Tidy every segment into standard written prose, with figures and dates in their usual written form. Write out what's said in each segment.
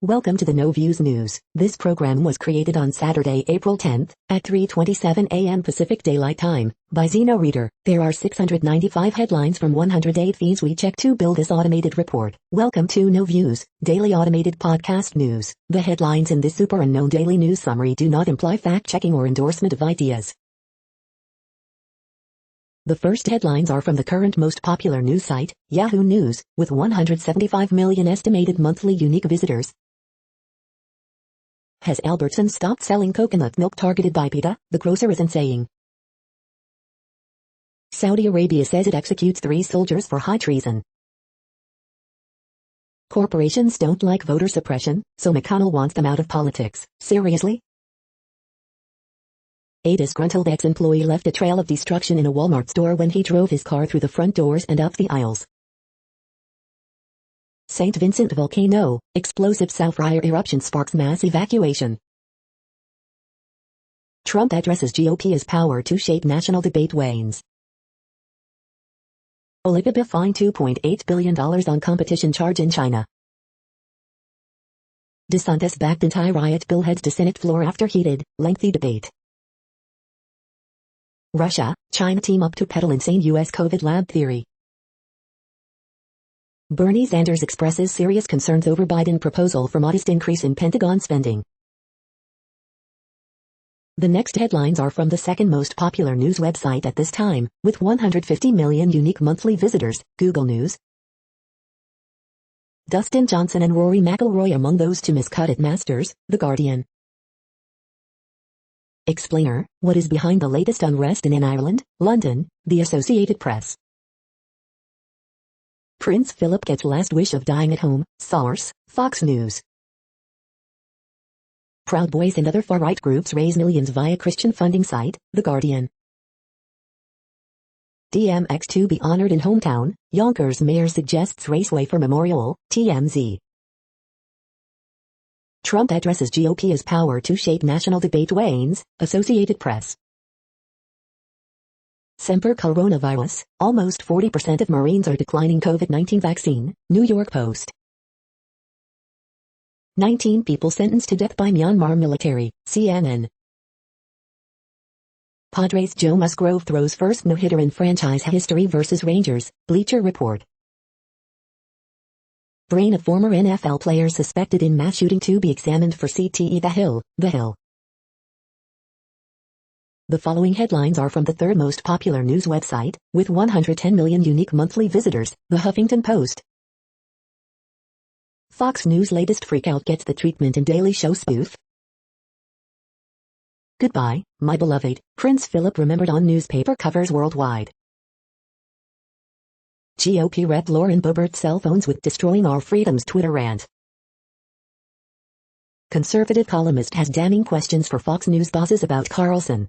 Welcome to the No Views News. This program was created on Saturday, April 10th, at 3:27 a.m. Pacific Daylight Time, by Zeno Reader. There are 695 headlines from 108 feeds we check to build this automated report. Welcome to No Views, daily automated podcast news. The headlines in this super unknown daily news summary do not imply fact-checking or endorsement of ideas. The first headlines are from the current most popular news site, Yahoo News, with 175 million estimated monthly unique visitors. Has Albertsons stopped selling coconut milk targeted by PETA? The grocer isn't saying. Saudi Arabia says it executes 3 soldiers for high treason. Corporations don't like voter suppression, so McConnell wants them out of politics. Seriously? A disgruntled ex-employee left a trail of destruction in a Walmart store when he drove his car through the front doors and up the aisles. St. Vincent volcano, explosive sulfur eruption sparks mass evacuation. Trump addresses GOP as power to shape national debate wanes. Olivia fined $2.8 billion on competition charge in China. DeSantis-backed anti-riot bill heads to Senate floor after heated, lengthy debate. Russia, China team up to peddle insane U.S. COVID lab theory. Bernie Sanders expresses serious concerns over Biden proposal for modest increase in Pentagon spending. The next headlines are from the second most popular news website at this time, with 150 million unique monthly visitors, Google News. Dustin Johnson and Rory McIlroy among those to miscut at Masters, The Guardian. Explainer, what is behind the latest unrest in Ireland, London, The Associated Press. Prince Philip gets last wish of dying at home, source, Fox News. Proud Boys and other far-right groups raise millions via Christian funding site, The Guardian. DMX to be honored in hometown, Yonkers mayor suggests raceway for memorial, TMZ. Trump addresses GOP as power to shape national debate wanes, Associated Press. Semper coronavirus, almost 40% of Marines are declining COVID-19 vaccine, New York Post. 19 people sentenced to death by Myanmar military, CNN. Padres Joe Musgrove throws first no-hitter in franchise history versus Rangers, Bleacher Report. Brain of former NFL players suspected in mass shooting to be examined for CTE. The Hill. The following headlines are from the third most popular news website, with 110 million unique monthly visitors, The Huffington Post. Fox News latest freakout gets the treatment in Daily Show spoof. Goodbye, my beloved, Prince Philip remembered on newspaper covers worldwide. GOP Rep Lauren Boebert cell phones with destroying our freedoms Twitter rant. Conservative columnist has damning questions for Fox News bosses about Carlson.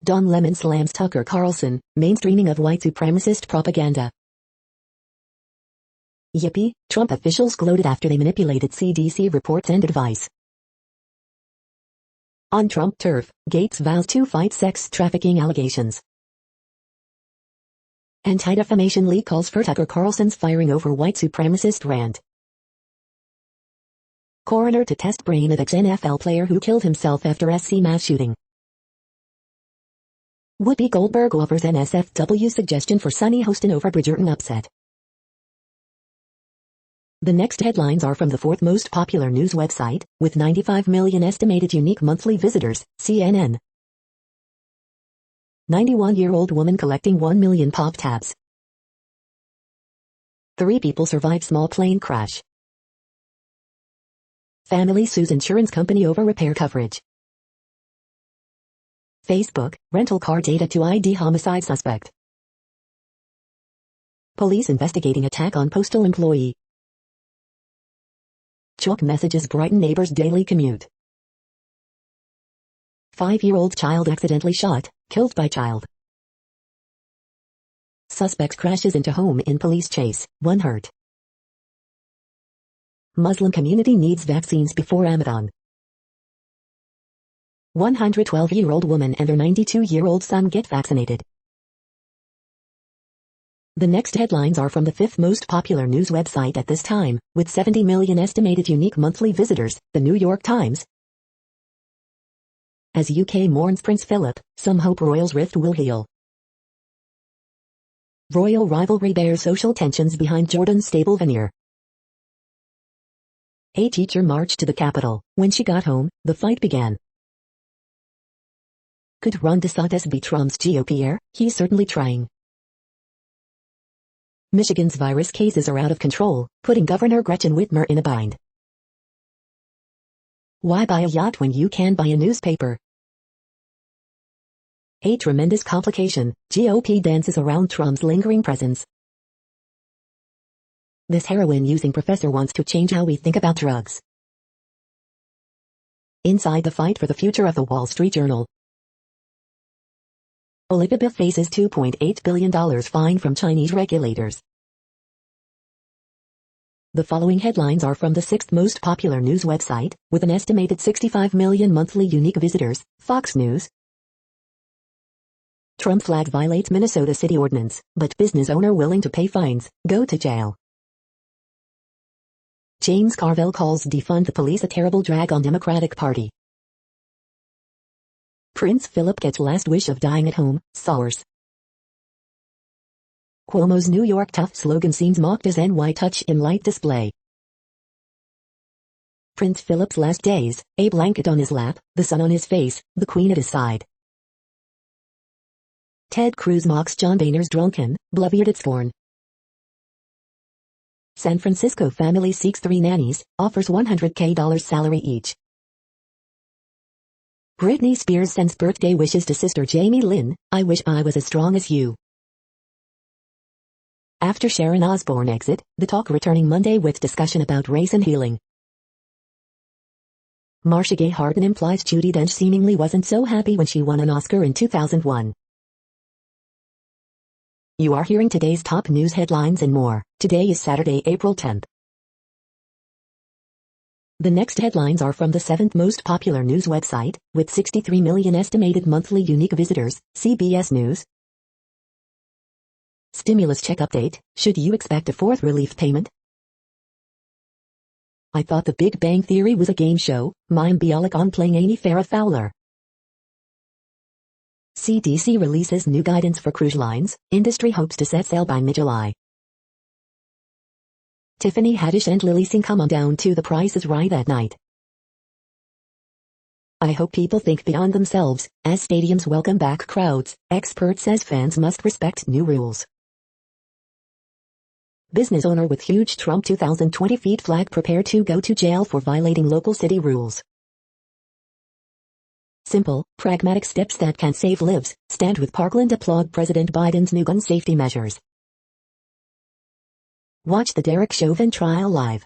Don Lemon slams Tucker Carlson, mainstreaming of white supremacist propaganda. Yippee, Trump officials gloated after they manipulated CDC reports and advice. On Trump turf, Gates vows to fight sex trafficking allegations. Anti-Defamation League calls for Tucker Carlson's firing over white supremacist rant. Coroner to test brain of ex-NFL player who killed himself after SC mass shooting. Whoopi Goldberg offers NSFW suggestion for Sunny Hostin over Bridgerton upset. The next headlines are from the fourth most popular news website, with 95 million estimated unique monthly visitors, CNN. 91-year-old woman collecting 1 million pop tabs. 3 people survive small plane crash. Family sues insurance company over repair coverage. Facebook, rental car data to ID homicide suspect. Police investigating attack on postal employee. Chalk messages brighten neighbor's daily commute. 5-year-old child accidentally shot, killed by child. Suspect crashes into home in police chase, 1 hurt. Muslim community needs vaccines before Ramadan. 112-year-old woman and her 92-year-old son get vaccinated. The next headlines are from the fifth most popular news website at this time, with 70 million estimated unique monthly visitors, The New York Times. As UK mourns Prince Philip, some hope royals' rift will heal. Royal rivalry bears social tensions behind Jordan's stable veneer. A teacher marched to the Capitol. When she got home, the fight began. Could Ron DeSantis be Trump's GOP heir? He's certainly trying. Michigan's virus cases are out of control, putting Governor Gretchen Whitmer in a bind. Why buy a yacht when you can buy a newspaper? A tremendous complication, GOP dances around Trump's lingering presence. This heroin-using professor wants to change how we think about drugs. Inside the fight for the future of the Wall Street Journal. Alibaba faces $2.8 billion fine from Chinese regulators. The following headlines are from the sixth most popular news website, with an estimated 65 million monthly unique visitors, Fox News. Trump flag violates Minnesota city ordinance, but business owner willing to pay fines, go to jail. James Carville calls defund the police a terrible drag on Democratic Party. Prince Philip gets last wish of dying at home, source. Cuomo's New York Tough slogan seems mocked as NY Touch in light display. Prince Philip's last days, a blanket on his lap, the sun on his face, the Queen at his side. Ted Cruz mocks John Boehner's drunken, blood-bearded scorn. San Francisco family seeks 3 nannies, offers $100K salary each. Britney Spears sends birthday wishes to sister Jamie Lynn, I wish I was as strong as you. After Sharon Osbourne exit, the talk returning Monday with discussion about race and healing. Marcia Gay Harden implies Judi Dench seemingly wasn't so happy when she won an Oscar in 2001. You are hearing today's top news headlines and more. Today is Saturday, April 10th. The next headlines are from the seventh most popular news website, with 63 million estimated monthly unique visitors, CBS News. Stimulus check update, should you expect a fourth relief payment? I thought The Big Bang Theory was a game show, Mayim Bialik on playing Amy Farrah Fowler. CDC releases new guidance for cruise lines, industry hopes to set sail by mid-July. Tiffany Haddish and Lily Singh come on down to The Price is Right at night. I hope people think beyond themselves, as stadiums welcome back crowds, expert says fans must respect new rules. Business owner with huge Trump 2020 feet flag prepare to go to jail for violating local city rules. Simple, pragmatic steps that can save lives, stand with Parkland applaud President Biden's new gun safety measures. Watch the Derek Chauvin trial live.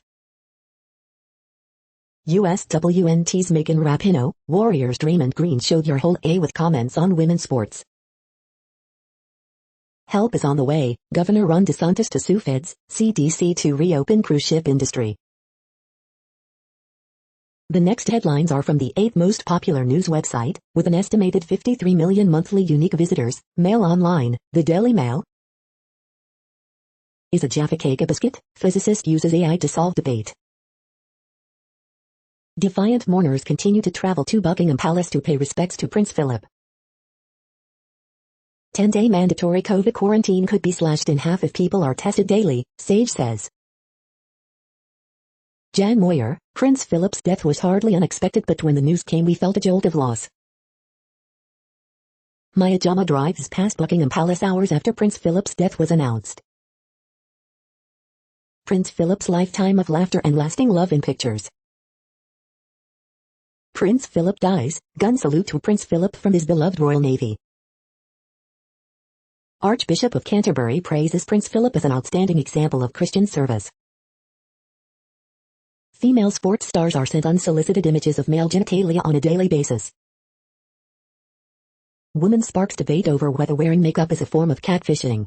USWNT's Megan Rapinoe, Warriors Draymond Green showed your whole A with comments on women's sports. Help is on the way, Governor Ron DeSantis to sue feds, CDC to reopen cruise ship industry. The next headlines are from the eighth most popular news website, with an estimated 53 million monthly unique visitors, Mail Online, The Daily Mail. Is a Jaffa cake a biscuit? Physicist uses AI to solve debate. Defiant mourners continue to travel to Buckingham Palace to pay respects to Prince Philip. 10-day mandatory COVID quarantine could be slashed in half if people are tested daily, Sage says. Jan Moyer, Prince Philip's death was hardly unexpected, but when the news came we felt a jolt of loss. Maya Jama drives past Buckingham Palace hours after Prince Philip's death was announced. Prince Philip's lifetime of laughter and lasting love in pictures. Prince Philip dies, gun salute to Prince Philip from his beloved Royal Navy. Archbishop of Canterbury praises Prince Philip as an outstanding example of Christian service. Female sports stars are sent unsolicited images of male genitalia on a daily basis. Woman sparks debate over whether wearing makeup is a form of catfishing.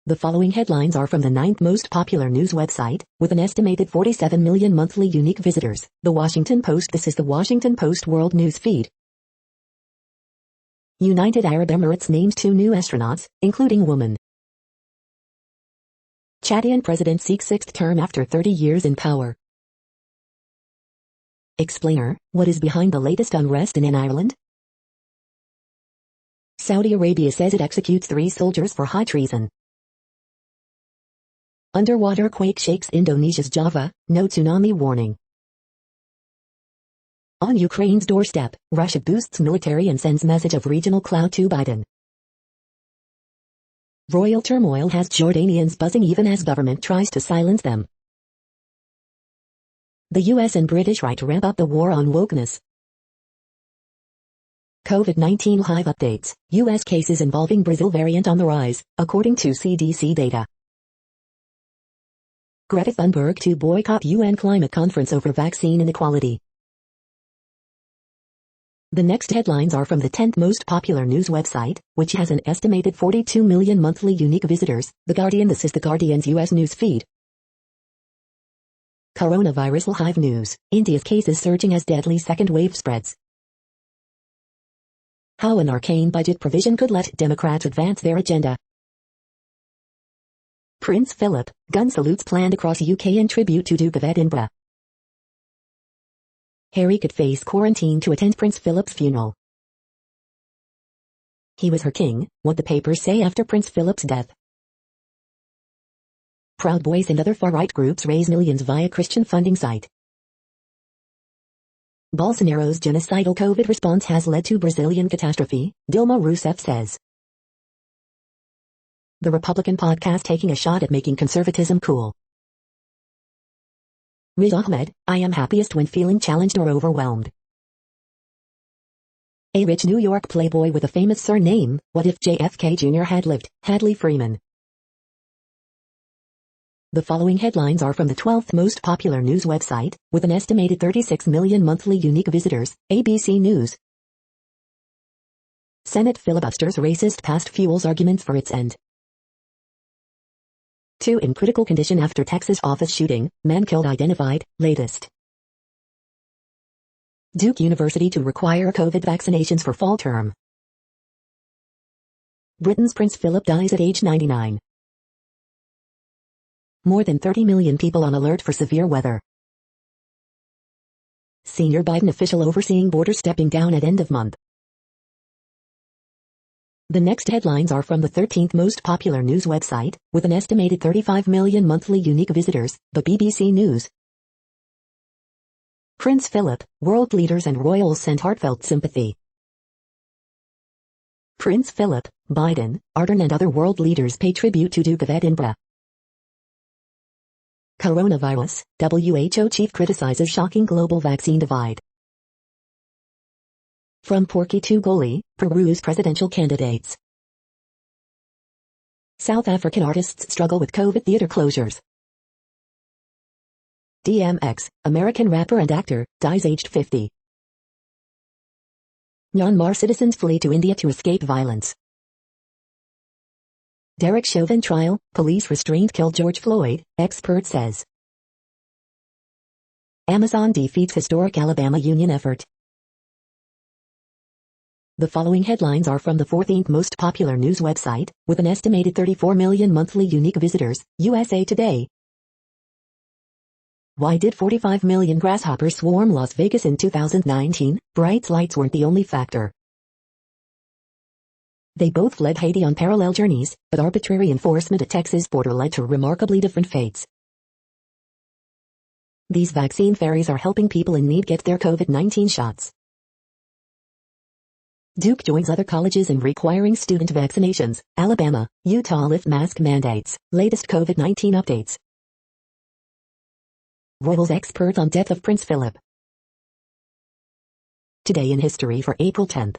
The following headlines are from the ninth most popular news website, with an estimated 47 million monthly unique visitors, The Washington Post. This is The Washington Post World News Feed. United Arab Emirates names 2 new astronauts, including woman. Chadian president seeks 6th term after 30 years in power. Explainer, what is behind the latest unrest in Ireland? Saudi Arabia says it executes 3 soldiers for high treason. Underwater quake shakes Indonesia's Java, no tsunami warning. On Ukraine's doorstep, Russia boosts military and sends message of regional clout to Biden. Royal turmoil has Jordanians buzzing even as government tries to silence them. The US and British right to ramp up the war on wokeness. COVID-19 hive updates, US cases involving Brazil variant on the rise, according to CDC data. Greta Thunberg to boycott UN climate conference over vaccine inequality. The next headlines are from the 10th most popular news website, which has an estimated 42 million monthly unique visitors, The Guardian. This is The Guardian's US news feed. Coronavirus hive news, India's cases surging as deadly second wave spreads. How an arcane budget provision could let Democrats advance their agenda. Prince Philip, gun salutes planned across UK in tribute to Duke of Edinburgh. Harry could face quarantine to attend Prince Philip's funeral. He was her king, what the papers say after Prince Philip's death. Proud Boys and other far-right groups raise millions via Christian funding site. Bolsonaro's genocidal COVID response has led to Brazilian catastrophe, Dilma Rousseff says. The Republican podcast taking a shot at making conservatism cool. Riz Ahmed, I am happiest when feeling challenged or overwhelmed. A rich New York playboy with a famous surname, what if JFK Jr. had lived, Hadley Freeman. The following headlines are from the 12th most popular news website, with an estimated 36 million monthly unique visitors, ABC News. Senate filibusters racist past fuels arguments for its end. 2 in critical condition after Texas office shooting, man killed identified, latest. Duke University to require COVID vaccinations for fall term. Britain's Prince Philip dies at age 99. More than 30 million people on alert for severe weather. Senior Biden official overseeing border stepping down at end of month. The next headlines are from the 13th most popular news website, with an estimated 35 million monthly unique visitors, the BBC News. Prince Philip, world leaders and royals send heartfelt sympathy. Prince Philip, Biden, Ardern and other world leaders pay tribute to Duke of Edinburgh. Coronavirus, WHO chief criticizes shocking global vaccine divide. From Porky to Goli, Peru's presidential candidates. South African artists struggle with COVID theater closures. DMX, American rapper and actor, dies aged 50. Myanmar citizens flee to India to escape violence. Derek Chauvin trial, police restrained killed George Floyd, expert says. Amazon defeats historic Alabama union effort. The following headlines are from the 14th most popular news website, with an estimated 34 million monthly unique visitors, USA Today. Why did 45 million grasshoppers swarm Las Vegas in 2019? Bright lights weren't the only factor. They both fled Haiti on parallel journeys, but arbitrary enforcement at Texas border led to remarkably different fates. These vaccine ferries are helping people in need get their COVID-19 shots. Duke joins other colleges in requiring student vaccinations. Alabama, Utah lift mask mandates. Latest COVID-19 updates. Royals expert on death of Prince Philip. Today in history for April 10th.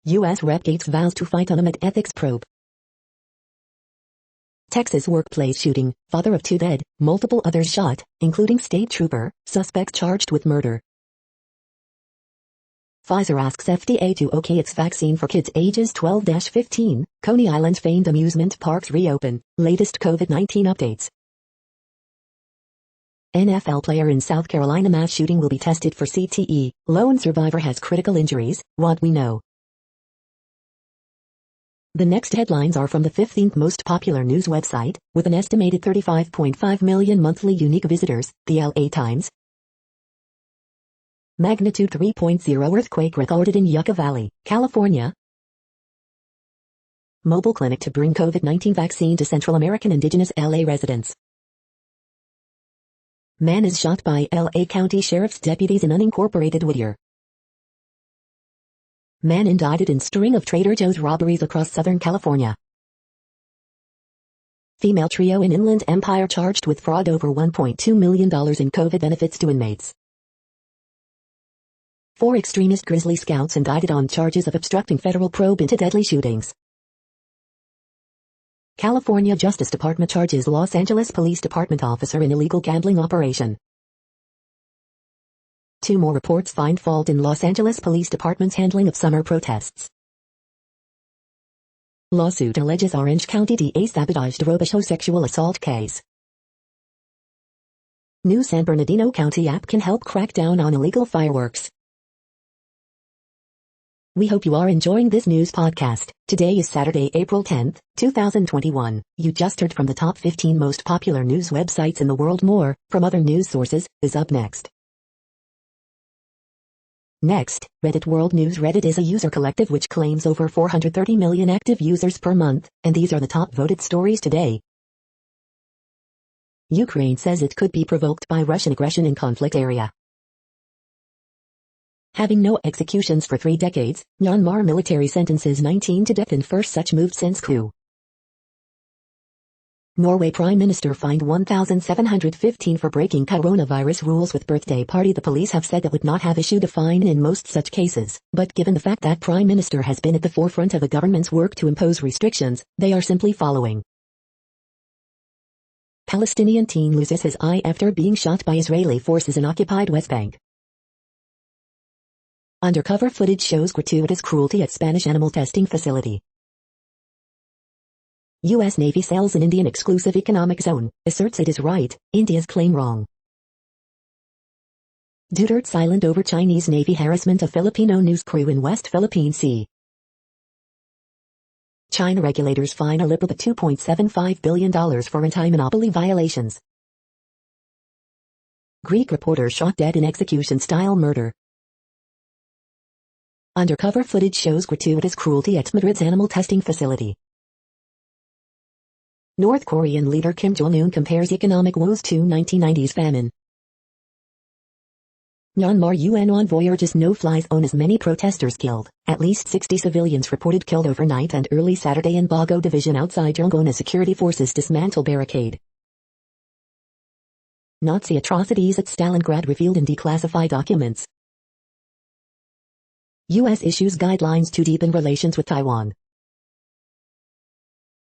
U.S. Rep. Gates vows to fight unmet ethics probe. Texas workplace shooting, father of 2 dead, multiple others shot, including state trooper, suspects charged with murder. Pfizer asks FDA to okay its vaccine for kids ages 12-15, Coney Island famed amusement parks reopen, latest COVID-19 updates. NFL player in South Carolina mass shooting will be tested for CTE. Lone survivor has critical injuries. What we know. The next headlines are from the 15th most popular news website, with an estimated 35.5 million monthly unique visitors, the LA Times. Magnitude 3.0 earthquake recorded in Yucca Valley, California. Mobile clinic to bring COVID-19 vaccine to Central American indigenous LA residents. Man is shot by LA County Sheriff's deputies in unincorporated Whittier. Man indicted in string of Trader Joe's robberies across Southern California. Female trio in Inland Empire charged with fraud over $1.2 million in COVID benefits to inmates. 4 extremist Grizzly Scouts indicted on charges of obstructing federal probe into deadly shootings. California Justice Department charges Los Angeles Police Department officer in illegal gambling operation. 2 more reports find fault in Los Angeles Police Department's handling of summer protests. Lawsuit alleges Orange County DA sabotaged Robichaux sexual assault case. New San Bernardino County app can help crack down on illegal fireworks. We hope you are enjoying this news podcast. Today is Saturday, April 10th, 2021. You just heard from the top 15 most popular news websites in the world. More, from other news sources, is up next. Next, Reddit World News. Reddit is a user collective which claims over 430 million active users per month, and these are the top voted stories today. Ukraine says it could be provoked by Russian aggression in conflict area. Having no executions for 3 decades, Myanmar military sentences 19 to death in first such move since coup. Norway Prime Minister fined 1,715 for breaking coronavirus rules with birthday party. The police have said that would not have issued a fine in most such cases, but given the fact that Prime Minister has been at the forefront of the government's work to impose restrictions, they are simply following. Palestinian teen loses his eye after being shot by Israeli forces in occupied West Bank. Undercover footage shows gratuitous cruelty at Spanish animal testing facility. U.S. Navy sails in Indian exclusive economic zone, asserts it is right, India's claim wrong. Duterte silent over Chinese Navy harassment of Filipino news crew in West Philippine Sea. China regulators fine Alibaba $2.75 billion for anti-monopoly violations. Greek reporter shot dead in execution-style murder. Undercover footage shows gratuitous cruelty at Madrid's animal testing facility. North Korean leader Kim Jong-un compares economic woes to 1990s famine. Myanmar UN envoy urges no-fly zone as many protesters killed. At least 60 civilians reported killed overnight and early Saturday in Bago division outside Yangon as security forces dismantle barricade. Nazi atrocities at Stalingrad revealed in declassified documents. U.S. issues guidelines to deepen relations with Taiwan.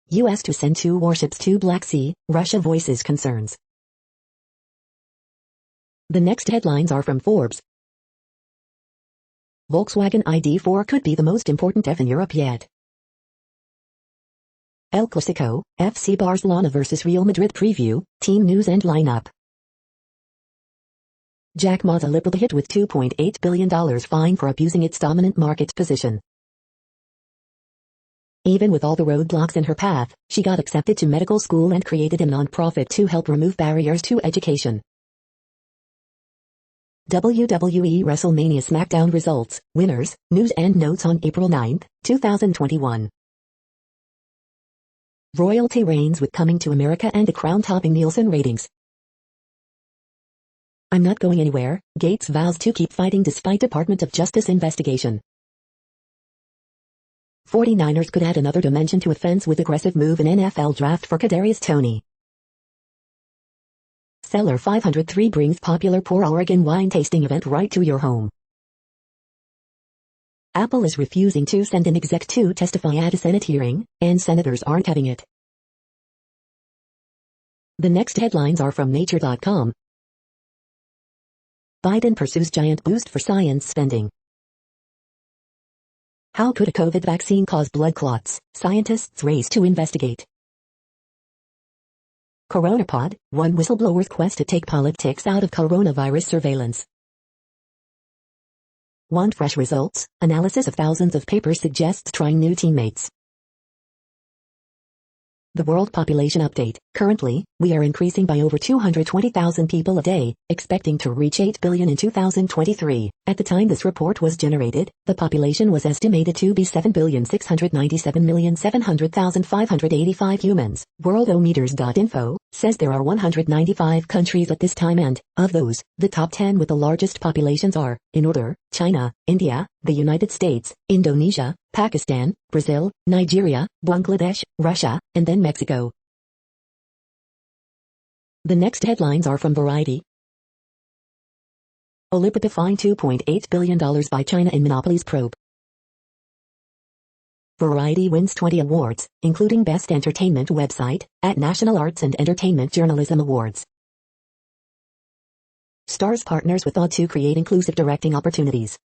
U.S. to send 2 warships to Black Sea, Russia voices concerns. The next headlines are from Forbes. Volkswagen ID4 could be the most important F in Europe yet. El Clasico, FC Barcelona vs Real Madrid preview, team news and lineup. Jack Ma the Liberal hit with $2.8 billion fine for abusing its dominant market position. Even with all the roadblocks in her path, she got accepted to medical school and created a non-profit to help remove barriers to education. WWE WrestleMania SmackDown results, winners, news and notes on April 9, 2021. Royalty reigns with Coming to America and The Crown topping Nielsen ratings. I'm not going anywhere, Gates vows to keep fighting despite Department of Justice investigation. 49ers could add another dimension to offense with aggressive move in NFL draft for Kadarius Toney. Seller 503 brings popular Pour Oregon wine tasting event right to your home. Apple is refusing to send an exec to testify at a Senate hearing, and senators aren't having it. The next headlines are from Nature.com. Biden pursues giant boost for science spending. How could a COVID vaccine cause blood clots? Scientists race to investigate. Coronapod, one whistleblower's quest to take politics out of coronavirus surveillance. Want fresh results? Analysis of thousands of papers suggests trying new teammates. The World Population Update. Currently, we are increasing by over 220,000 people a day, expecting to reach 8 billion in 2023. At the time this report was generated, the population was estimated to be 7,697,700,585 humans. Worldometers.info says there are 195 countries at this time and, of those, the top 10 with the largest populations are, in order, China, India, the United States, Indonesia, Pakistan, Brazil, Nigeria, Bangladesh, Russia, and then Mexico. The next headlines are from Variety. Alibaba fined $2.8 billion by China in monopolies probe. Variety wins 20 awards, including Best Entertainment Website, at National Arts and Entertainment Journalism Awards. Stars partners with Odd to create inclusive directing opportunities.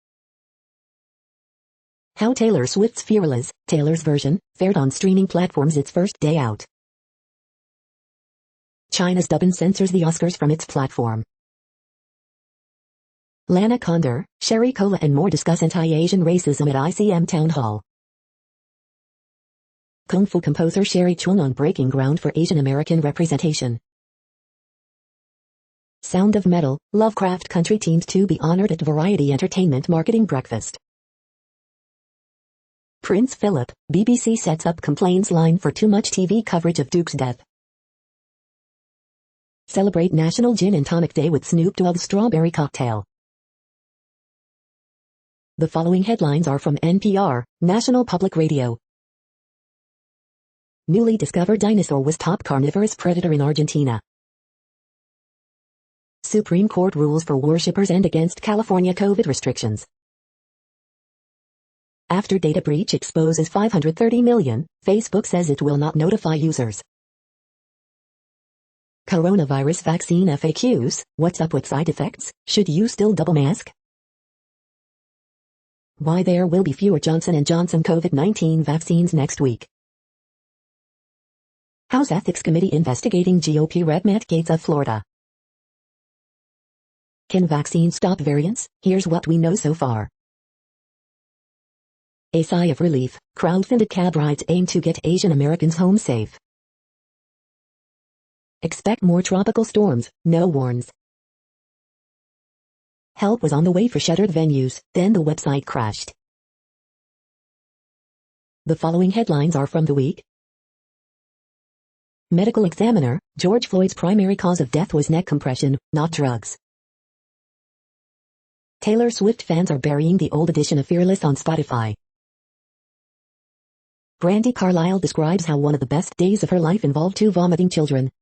How Taylor Swift's Fearless, Taylor's version, fared on streaming platforms its first day out. China's Douban censors the Oscars from its platform. Lana Condor, Sherry Cola and more discuss anti-Asian racism at ICM Town Hall. Kung Fu composer Sherry Chung on breaking ground for Asian American representation. Sound of Metal, Lovecraft Country teams to be honored at Variety Entertainment Marketing Breakfast. Prince Philip, BBC sets up complaints line for too much TV coverage of Duke's death. Celebrate National Gin and Tonic Day with Snoop Dogg's Strawberry Cocktail. The following headlines are from NPR, National Public Radio. Newly discovered dinosaur was top carnivorous predator in Argentina. Supreme Court rules for worshippers and against California COVID restrictions. After data breach exposes 530 million, Facebook says it will not notify users. Coronavirus vaccine FAQs, what's up with side effects? Should you still double mask? Why there will be fewer Johnson & Johnson COVID-19 vaccines next week. House Ethics Committee investigating GOP Rep Matt Gaetz of Florida. Can vaccines stop variants? Here's what we know so far. A sigh of relief, crowdfunded cab rides aim to get Asian Americans home safe. Expect more tropical storms, no warns. Help was on the way for shuttered venues, then the website crashed. The following headlines are from The Week. Medical Examiner, George Floyd's primary cause of death was neck compression, not drugs. Taylor Swift fans are burying the old edition of Fearless on Spotify. Brandi Carlile describes how one of the best days of her life involved two vomiting children.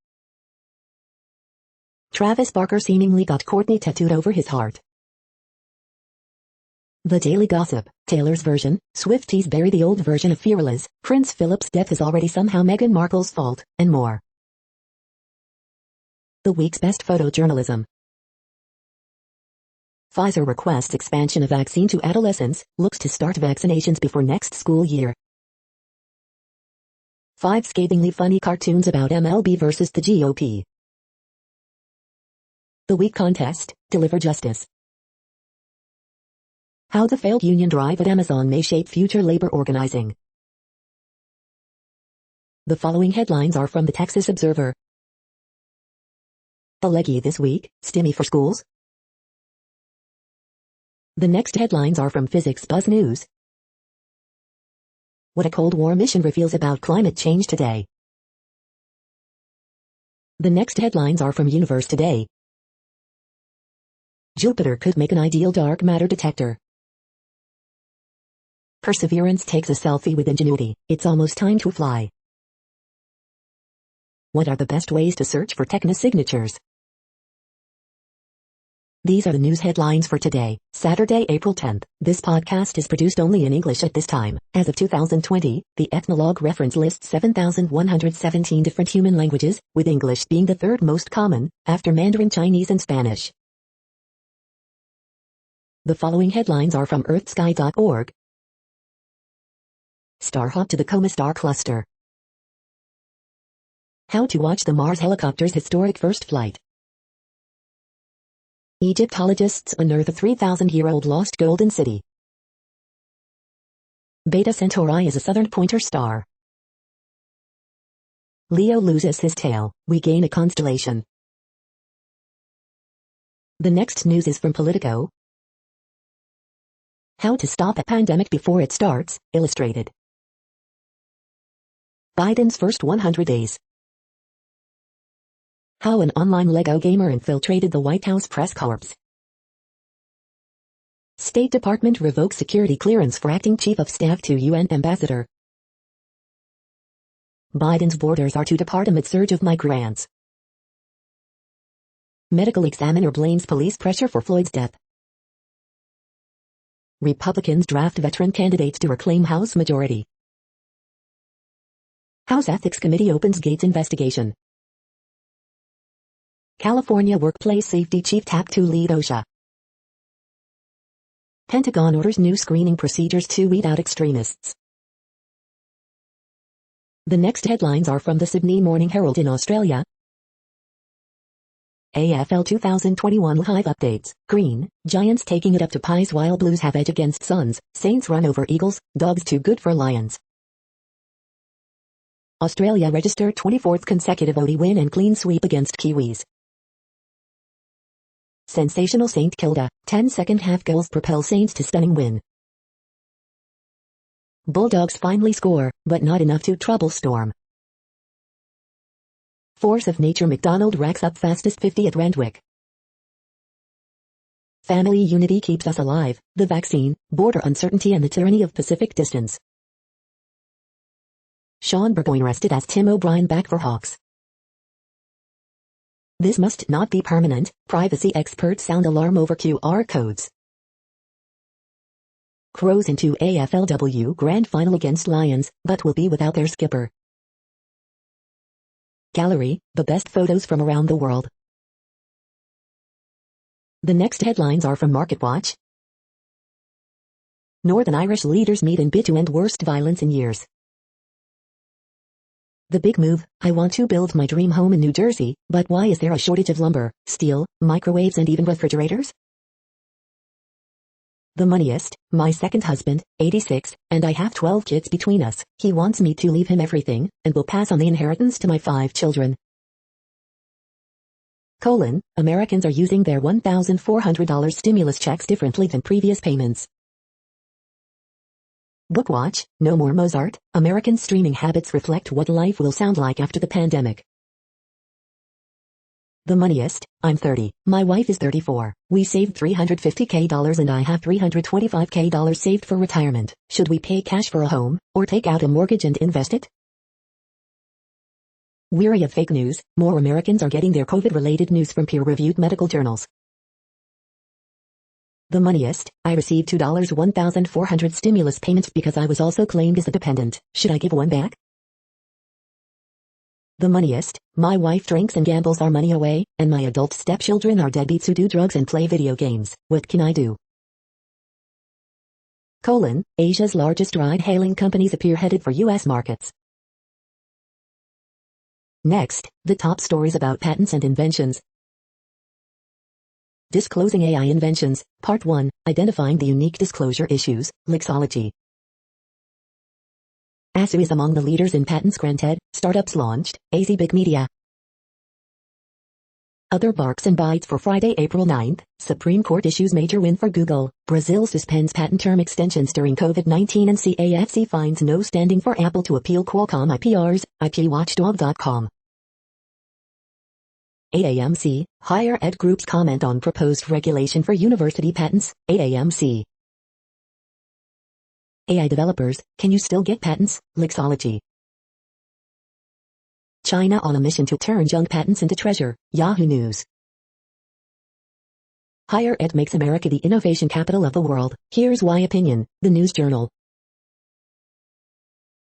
Travis Barker seemingly got Courtney tattooed over his heart. The Daily Gossip, Taylor's version, Swifties bury the old version of Fearless, Prince Philip's death is already somehow Meghan Markle's fault, and more. The week's best photojournalism. Pfizer requests expansion of vaccine to adolescents, looks to start vaccinations before next school year. 5 scathingly funny cartoons about MLB versus the GOP. The Week Contest, Deliver Justice. How the failed union drive at Amazon may shape future labor organizing. The following headlines are from the Texas Observer. A leggy this week, Stimmy for schools. The next headlines are from Physics Buzz News. What a Cold War mission reveals about climate change today. The next headlines are from Universe Today. Jupiter could make an ideal dark matter detector. Perseverance takes a selfie with Ingenuity, it's almost time to fly. What are the best ways to search for technosignatures? These are the news headlines for today, Saturday, April 10th. This podcast is produced only in English at this time. As of 2020, the Ethnologue reference lists 7,117 different human languages, with English being the third most common, after Mandarin Chinese and Spanish. The following headlines are from earthsky.org. Star hop to the Coma Star Cluster. How to watch the Mars helicopter's historic first flight. Egyptologists unearth a 3,000-year-old lost golden city. Beta Centauri is a southern pointer star. Leo loses his tail, we gain a constellation. The next news is from Politico. How to stop a pandemic before it starts, illustrated. Biden's first 100 days. How an online Lego gamer infiltrated the White House press corps. State Department revokes security clearance for acting chief of staff to UN ambassador. Biden's borders are to depart amid surge of migrants. Medical examiner blames police pressure for Floyd's death. Republicans draft veteran candidates to reclaim House majority. House Ethics Committee opens Gates investigation. California Workplace Safety Chief tapped to lead OSHA. Pentagon orders new screening procedures to weed out extremists. The next headlines are from the Sydney Morning Herald in Australia. AFL 2021 live updates. Green, Giants taking it up to Pies while Blues have edge against Suns. Saints run over Eagles, Dogs too good for Lions. Australia registered 24th consecutive ODI win and clean sweep against Kiwis. Sensational St Kilda, 10 second-half goals propel Saints to stunning win. Bulldogs finally score, but not enough to trouble Storm. Force of nature McDonald racks up fastest 50 at Randwick. Family unity keeps us alive, the vaccine, border uncertainty and the tyranny of Pacific distance. Sean Burgoyne arrested as Tim O'Brien back for Hawks. This must not be permanent, privacy experts sound alarm over QR codes. Crows into AFLW Grand Final against Lions, but will be without their skipper. Gallery, the best photos from around the world. The next headlines are from MarketWatch. Northern Irish leaders meet in bid to end worst violence in years. The big move, I want to build my dream home in New Jersey, but why is there a shortage of lumber, steel, microwaves and even refrigerators? The moneyest, my second husband, 86, and I have 12 kids between us. He wants me to leave him everything, and will pass on the inheritance to my 5 children. Americans are using their $1,400 stimulus checks differently than previous payments. Bookwatch, no more Mozart, American streaming habits reflect what life will sound like after the pandemic. The moneyest, I'm 30, my wife is 34, we saved $350K and I have $325K saved for retirement. Should we pay cash for a home, or take out a mortgage and invest it? Weary of fake news, more Americans are getting their COVID-related news from peer-reviewed medical journals. The moneyest, I received $1,400 stimulus payments because I was also claimed as a dependent. Should I give one back? The moneyest, my wife drinks and gambles our money away, and my adult stepchildren are deadbeats who do drugs and play video games. What can I do? Asia's largest ride-hailing companies appear headed for U.S. markets. Next, the top stories about patents and inventions. Disclosing AI Inventions, Part 1, Identifying the Unique Disclosure Issues, Lexology. ASU is among the leaders in patents granted, startups launched, AZ Big Media. Other barks and bites for Friday, April 9th, Supreme Court issues major win for Google, Brazil suspends patent term extensions during COVID-19 and CAFC finds no standing for Apple to appeal Qualcomm IPRs, IPWatchdog.com. AAMC, Higher Ed Groups comment on proposed regulation for university patents, AAMC. AI developers, can you still get patents, Lexology. China on a mission to turn junk patents into treasure, Yahoo News. Higher Ed makes America the innovation capital of the world, here's why opinion, the News Journal.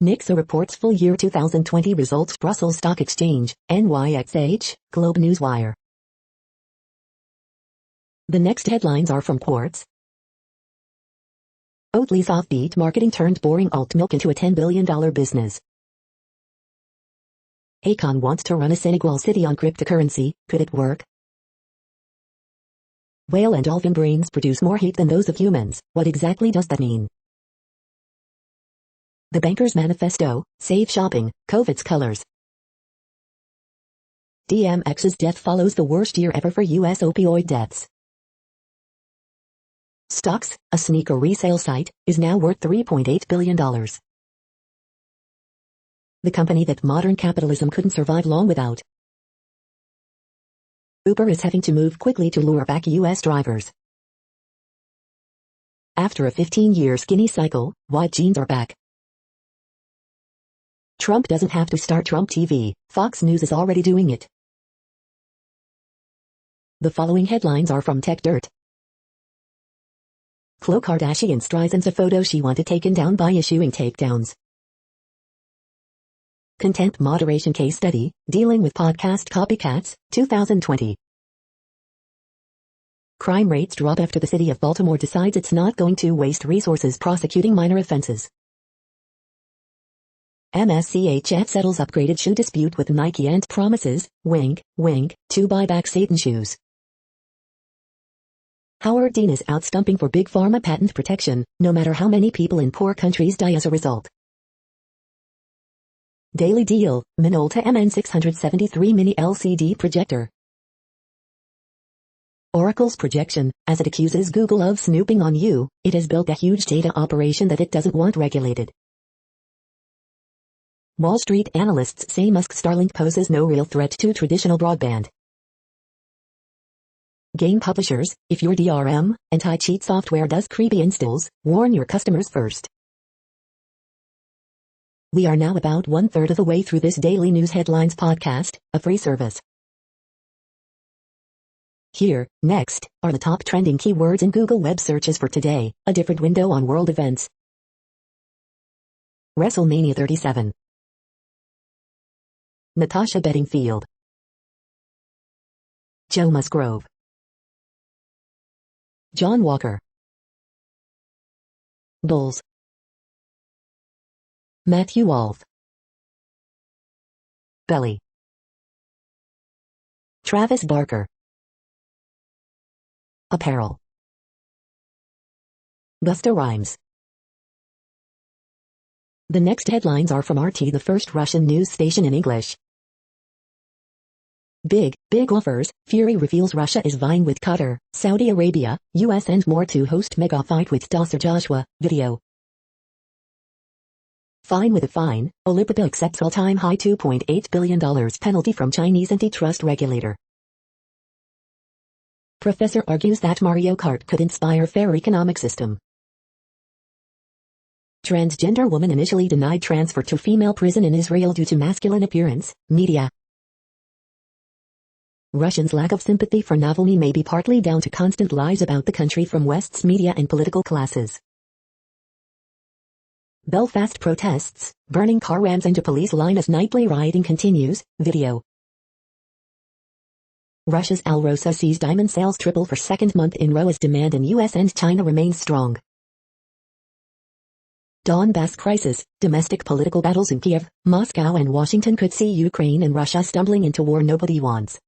NIXA reports full year 2020 results Brussels Stock Exchange, NYXH, Globe Newswire. The next headlines are from Quartz. Oatly's offbeat marketing turned boring alt milk into a $10 billion business. Akon wants to run a Senegal city on cryptocurrency. Could it work? Whale and dolphin brains produce more heat than those of humans. What exactly does that mean? The Banker's Manifesto, Save Shopping, COVID's Colors. DMX's death follows the worst year ever for U.S. opioid deaths. Stocks, a sneaker resale site, is now worth $3.8 billion. The company that modern capitalism couldn't survive long without. Uber is having to move quickly to lure back U.S. drivers. After a 15-year skinny cycle, white jeans are back. Trump doesn't have to start Trump TV, Fox News is already doing it. The following headlines are from Tech Dirt. Khloe Kardashian strizens a photo she wanted taken down by issuing takedowns. Content Moderation Case Study, Dealing with Podcast Copycats, 2020. Crime rates drop after the city of Baltimore decides it's not going to waste resources prosecuting minor offenses. MSCHF settles upgraded shoe dispute with Nike and promises, wink, wink, to buy back Satan shoes. Howard Dean is out stumping for big pharma patent protection, no matter how many people in poor countries die as a result. Daily Deal, Minolta MN673 Mini LCD Projector. Oracle's projection, as it accuses Google of snooping on you, it has built a huge data operation that it doesn't want regulated. Wall Street analysts say Musk's Starlink poses no real threat to traditional broadband. Game publishers, if your DRM, anti-cheat software does creepy installs, warn your customers first. We are now about 1/3 of the way through this daily news headlines podcast, a free service. Here, next, are the top trending keywords in Google web searches for today, a different window on world events. WrestleMania 37. Natasha Bedingfield. Joe Musgrove. John Walker. Bulls. Matthew Wolf. Belly. Travis Barker. Apparel. Busta Rhymes. The next headlines are from RT, the first Russian news station in English. Big offers, Fury reveals Russia is vying with Qatar, Saudi Arabia, US and more to host mega fight with Dawser Joshua, video. Fine with a fine, Olympica accepts all-time high $2.8 billion penalty from Chinese antitrust regulator. Professor argues that Mario Kart could inspire fair economic system. Transgender woman initially denied transfer to female prison in Israel due to masculine appearance, media. Russians' lack of sympathy for Navalny may be partly down to constant lies about the country from West's media and political classes. Belfast protests, burning car rams into police line as nightly rioting continues, video. Russia's Alrosa sees diamond sales triple for second month in row as demand in US and China remains strong. Donbass crisis, domestic political battles in Kiev, Moscow and Washington could see Ukraine and Russia stumbling into war nobody wants.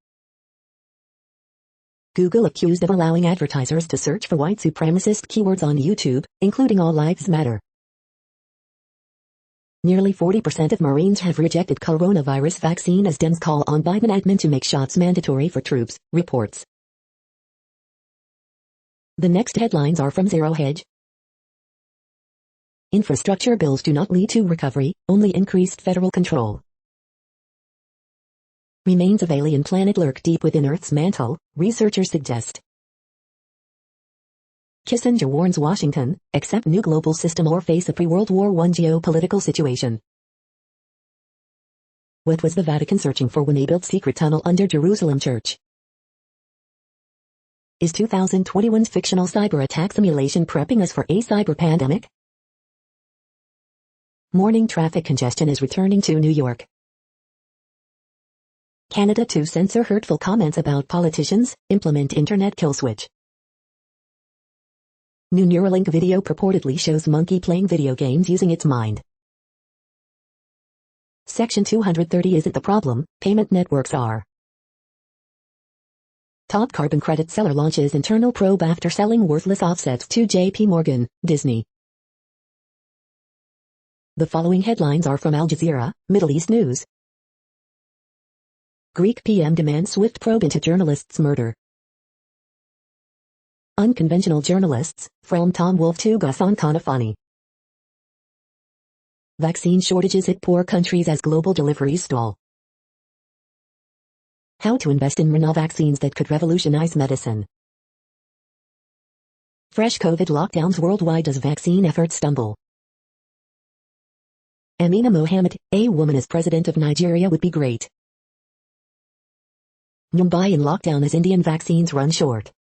Google accused of allowing advertisers to search for white supremacist keywords on YouTube, including All Lives Matter. Nearly 40% of Marines have rejected coronavirus vaccine as Dems call on Biden admin to make shots mandatory for troops, reports. The next headlines are from Zero Hedge. Infrastructure bills do not lead to recovery, only increased federal control. Remains of alien planet lurk deep within Earth's mantle, researchers suggest. Kissinger warns Washington, accept new global system or face a pre-World War I geopolitical situation. What was the Vatican searching for when they built secret tunnel under Jerusalem Church? Is 2021's fictional cyber attack simulation prepping us for a cyber pandemic? Morning traffic congestion is returning to New York. Canada to censor hurtful comments about politicians, implement internet kill switch. New Neuralink video purportedly shows monkey playing video games using its mind. Section 230 isn't the problem, payment networks are. Top carbon credit seller launches internal probe after selling worthless offsets to JP Morgan, Disney. The following headlines are from Al Jazeera, Middle East News. Greek PM demands swift probe into journalist's murder. Unconventional journalists, from Tom Wolfe to Ghassan Kanafani. Vaccine shortages hit poor countries as global deliveries stall. How to invest in mRNA vaccines that could revolutionize medicine. Fresh COVID lockdowns worldwide as vaccine efforts stumble. Amina Mohammed, a woman as president of Nigeria would be great. Mumbai in lockdown as Indian vaccines run short.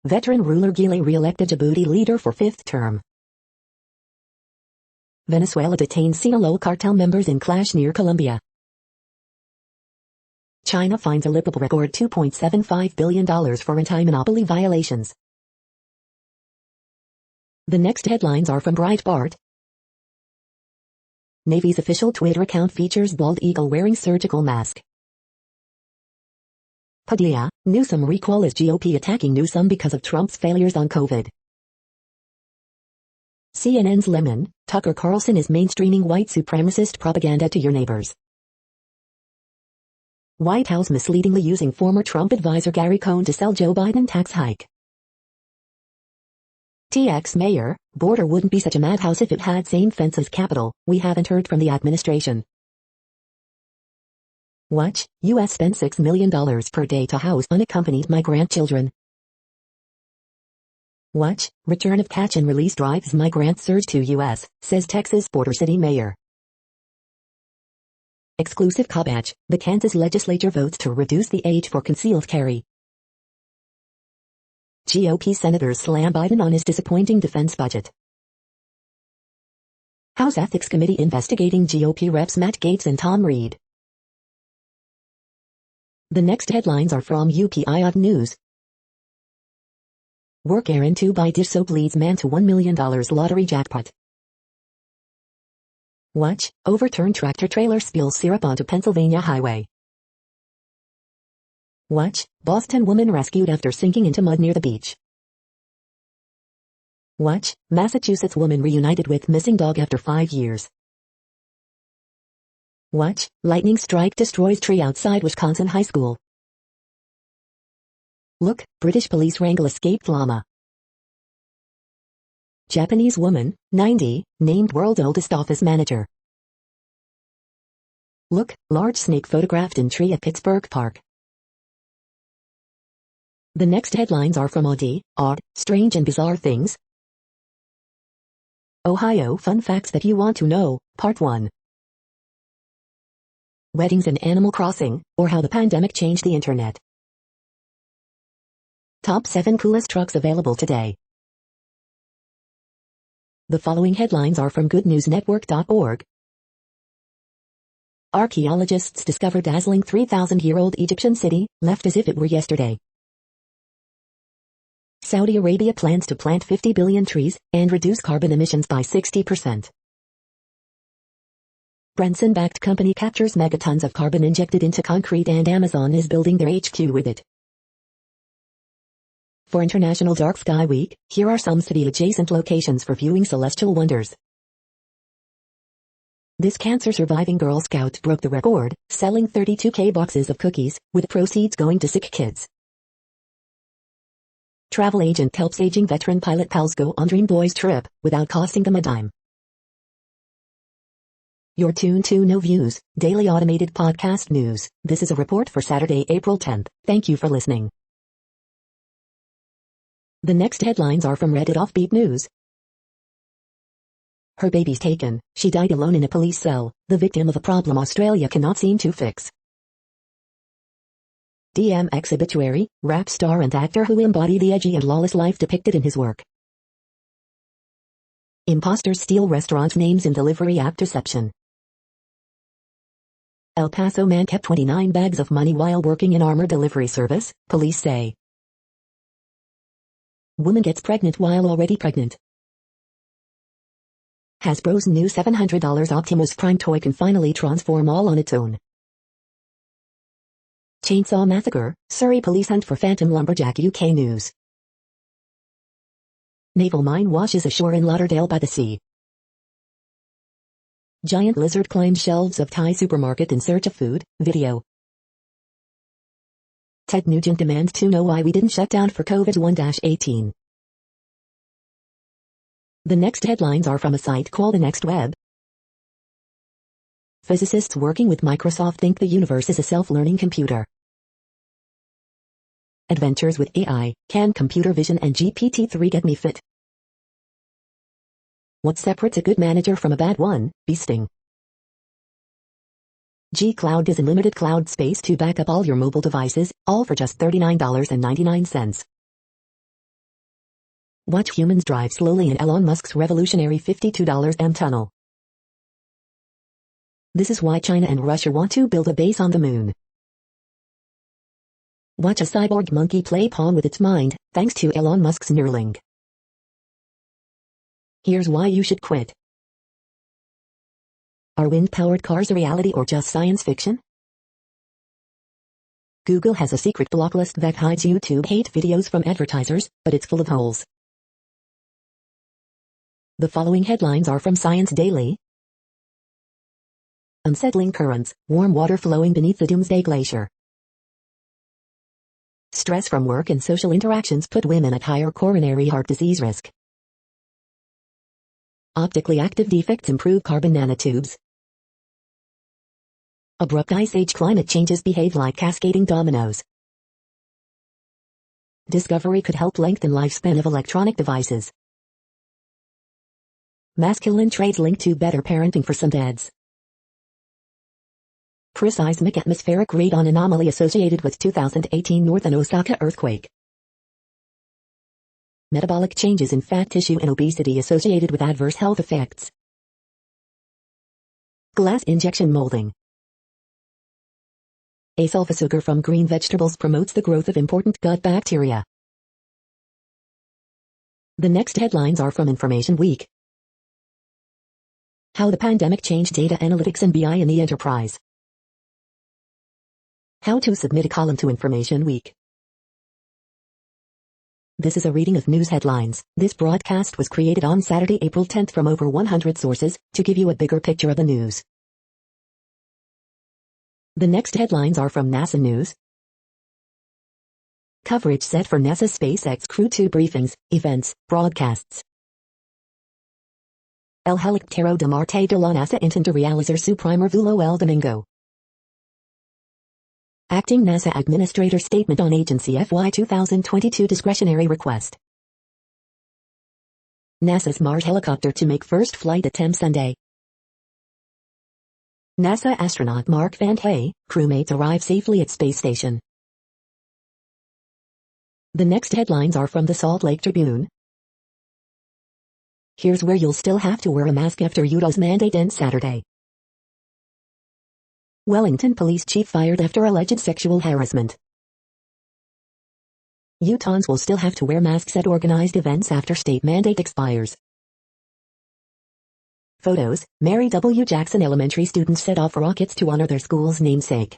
Veteran ruler Guelleh re-elected Djibouti leader for 5th term. Venezuela detains Sinaloa cartel members in clash near Colombia. China finds a Liverpool record $2.75 billion for anti-monopoly violations. The next headlines are from Breitbart. Navy's official Twitter account features bald eagle wearing surgical mask. Padilla, Newsom recall as GOP attacking Newsom because of Trump's failures on COVID. CNN's Lemon, Tucker Carlson is mainstreaming white supremacist propaganda to your neighbors. White House misleadingly using former Trump advisor Gary Cohn to sell Joe Biden tax hike. TX Mayor, border wouldn't be such a madhouse if it had same fence as Capitol, we haven't heard from the administration. Watch, U.S. spent $6 million per day to house unaccompanied migrant children. Watch, return of catch and release drives migrant surge to U.S., says Texas border city mayor. Exclusive Kabach, the Kansas legislature votes to reduce the age for concealed carry. GOP senators slam Biden on his disappointing defense budget. House Ethics Committee investigating GOP reps Matt Gaetz and Tom Reed. The next headlines are from UPI News. Work errand to buy dish soap leads man to $1 million lottery jackpot. Watch, overturned tractor-trailer spills syrup onto Pennsylvania highway. Watch, Boston woman rescued after sinking into mud near the beach. Watch, Massachusetts woman reunited with missing dog after 5 years. Watch, lightning strike destroys tree outside Wisconsin high school. Look, British police wrangle escaped llama. Japanese woman, 90, named world's oldest office manager. Look, large snake photographed in tree at Pittsburgh Park. The next headlines are from Odd, Strange and Bizarre Things. Ohio Fun Facts That You Want to Know, Part 1. Weddings and Animal Crossing, or How the Pandemic Changed the Internet. Top 7 Coolest Trucks Available Today. The following headlines are from goodnewsnetwork.org. Archaeologists discover dazzling 3,000-year-old Egyptian city, left as if it were yesterday. Saudi Arabia plans to plant 50 billion trees and reduce carbon emissions by 60%. Branson-backed company captures megatons of carbon injected into concrete and Amazon is building their HQ with it. For International Dark Sky Week, here are some city-adjacent locations for viewing celestial wonders. This cancer-surviving Girl Scout broke the record, selling 32K boxes of cookies, with proceeds going to sick kids. Travel agent helps aging veteran pilot pals go on Dream Boys trip, without costing them a dime. You're tuned to No Views, daily automated podcast news. This is a report for Saturday, April 10th. Thank you for listening. The next headlines are from Reddit Offbeat News. Her baby's taken, she died alone in a police cell, the victim of a problem Australia cannot seem to fix. DMX obituary, rap star and actor who embody the edgy and lawless life depicted in his work. Imposters steal restaurant names in delivery app deception. El Paso man kept 29 bags of money while working in armor delivery service, police say. Woman gets pregnant while already pregnant. Hasbro's new $700 Optimus Prime toy can finally transform all on its own. Chainsaw Massacre, Surrey police hunt for phantom lumberjack. UK News. Naval mine washes ashore in Lauderdale by the sea. Giant lizard climbs shelves of Thai supermarket in search of food. Video. Ted Nugent demands to know why we didn't shut down for COVID-19. The next headlines are from a site called The Next Web. Physicists working with Microsoft think the universe is a self-learning computer. Adventures with AI, can computer vision and GPT-3 get me fit? What separates a good manager from a bad one? Beasting. G-Cloud is unlimited cloud space to back up all your mobile devices, all for just $39.99. Watch humans drive slowly in Elon Musk's revolutionary $52 tunnel. This is why China and Russia want to build a base on the moon. Watch a cyborg monkey play pawn with its mind, thanks to Elon Musk's Neuralink. Here's why you should quit. Are wind-powered cars a reality or just science fiction? Google has a secret block list that hides YouTube hate videos from advertisers, but it's full of holes. The following headlines are from Science Daily. Unsettling currents, warm water flowing beneath the Doomsday Glacier. Stress from work and social interactions put women at higher coronary heart disease risk. Optically active defects improve carbon nanotubes. Abrupt ice age climate changes behave like cascading dominoes. Discovery could help lengthen lifespan of electronic devices. Masculine traits linked to better parenting for some dads. Pre-seismic atmospheric radon anomaly associated with 2018 Northern Osaka earthquake. Metabolic changes in fat tissue and obesity associated with adverse health effects. Glass injection molding. Asulfasugar from green vegetables promotes the growth of important gut bacteria. The next headlines are from Information Week. How the pandemic changed data analytics and BI in the enterprise. How to submit a column to Information Week. This is a reading of news headlines. This broadcast was created on Saturday, April 10th from over 100 sources, to give you a bigger picture of the news. The next headlines are from NASA News. Coverage set for NASA SpaceX Crew 2 briefings, events, broadcasts. El helicóptero de Marte de la NASA intenta realizar su primer vuelo el domingo. Acting NASA Administrator Statement on Agency FY 2022 Discretionary Request. NASA's Mars helicopter to make first flight attempt Sunday. NASA astronaut Mark Van Hey, crewmates arrive safely at space station. The next headlines are from the Salt Lake Tribune. Here's where you'll still have to wear a mask after Utah's mandate ends Saturday. Wellington police chief fired after alleged sexual harassment. Utahns will still have to wear masks at organized events after state mandate expires. Photos, Mary W. Jackson Elementary students set off rockets to honor their school's namesake.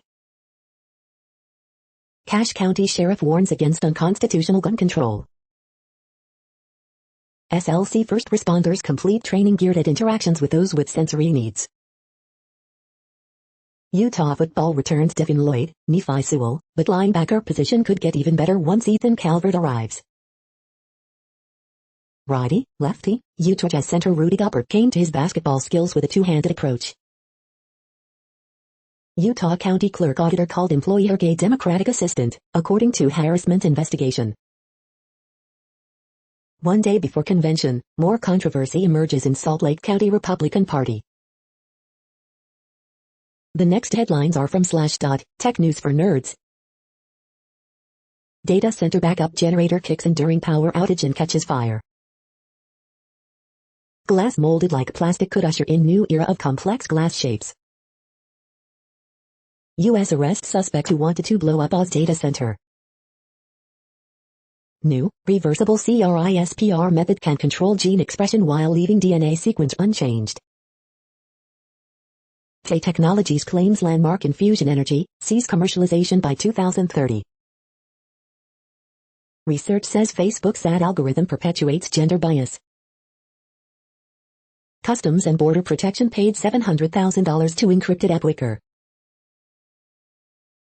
Cache County Sheriff warns against unconstitutional gun control. SLC first responders complete training geared at interactions with those with sensory needs. Utah football returns Devin Lloyd, Nephi Sewell, but linebacker position could get even better once Ethan Calvert arrives. Righty, lefty, Utah Jazz center Rudy Gobert came to his basketball skills with a two-handed approach. Utah County Clerk Auditor called employer gay Democratic assistant, according to harassment investigation. One day before convention, more controversy emerges in Salt Lake County Republican Party. The next headlines are from Slashdot, Tech News for Nerds. Data center backup generator kicks in during power outage and catches fire. Glass molded like plastic could usher in new era of complex glass shapes. U.S. arrests suspect who wanted to blow up Oz data center. New, reversible CRISPR method can control gene expression while leaving DNA sequence unchanged. Tay Technologies claims landmark in fusion energy, sees commercialization by 2030. Research says Facebook's ad algorithm perpetuates gender bias. Customs and Border Protection paid $700,000 to encrypted app Wicker.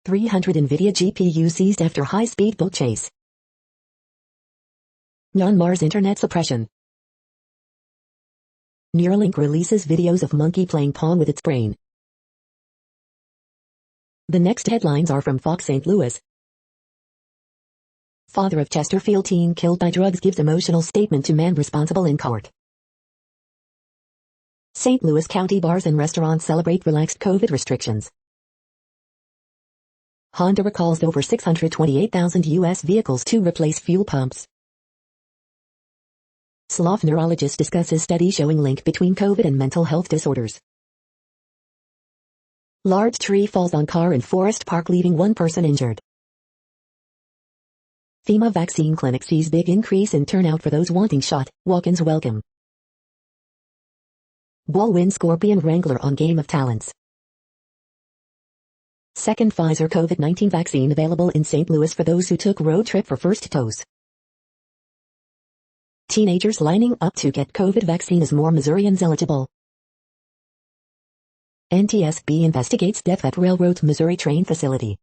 300 NVIDIA GPUs seized after high-speed boat chase. Myanmar's internet suppression. Neuralink releases videos of monkey playing Pong with its brain. The next headlines are from Fox St. Louis. Father of Chesterfield teen killed by drugs gives emotional statement to man responsible in court. St. Louis County bars and restaurants celebrate relaxed COVID restrictions. Honda recalls over 628,000 U.S. vehicles to replace fuel pumps. Sloth neurologist discusses study showing link between COVID and mental health disorders. Large tree falls on car in Forest Park leaving one person injured. FEMA vaccine clinic sees big increase in turnout for those wanting shot, walk-ins welcome. Ball wins Scorpion Wrangler on Game of Talents. Second Pfizer COVID-19 vaccine available in St. Louis for those who took road trip for first dose. Teenagers lining up to get COVID vaccine as more Missourians eligible. NTSB investigates death at Railroad Missouri train facility.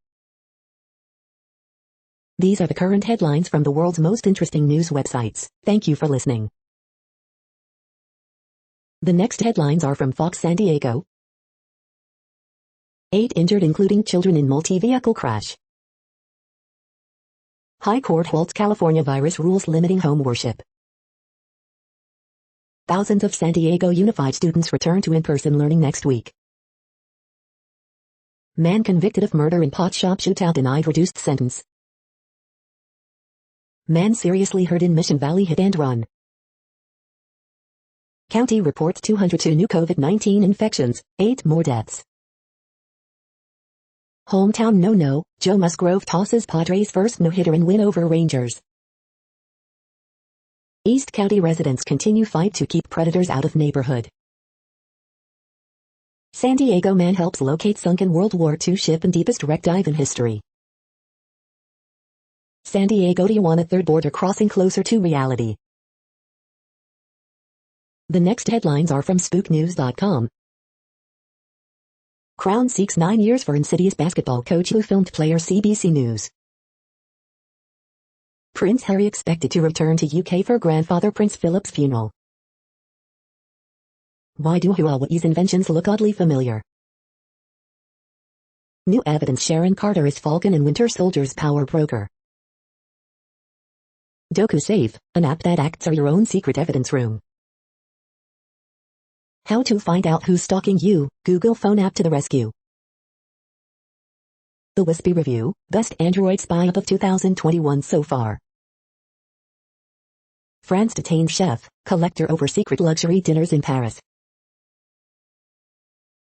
These are the current headlines from the world's most interesting news websites. Thank you for listening. The next headlines are from Fox San Diego. 8 injured including children in multi-vehicle crash. High Court halts California virus rules limiting home worship. Thousands of San Diego Unified students return to in-person learning next week. Man convicted of murder in pot shop shootout denied reduced sentence. Man seriously hurt in Mission Valley hit and run. County reports 202 new COVID-19 infections, 8 more deaths. Hometown no-no, Joe Musgrove tosses Padres' first no-hitter and win over Rangers. East County residents continue fight to keep predators out of neighborhood. San Diego man helps locate sunken World War II ship and deepest wreck dive in history. San Diego-Tijuana third border crossing closer to reality. The next headlines are from SpookNews.com. Crown seeks 9 years for insidious basketball coach who filmed player CBC News. Prince Harry expected to return to UK for grandfather Prince Philip's funeral. Why do Huawei's inventions look oddly familiar? New evidence Sharon Carter is Falcon and Winter Soldier's power broker. DocuSafe, an app that acts as your own secret evidence room. How to find out who's stalking you, Google phone app to the rescue. The Wispy Review, best Android spy app of 2021 so far. France detains chef, collector over secret luxury dinners in Paris.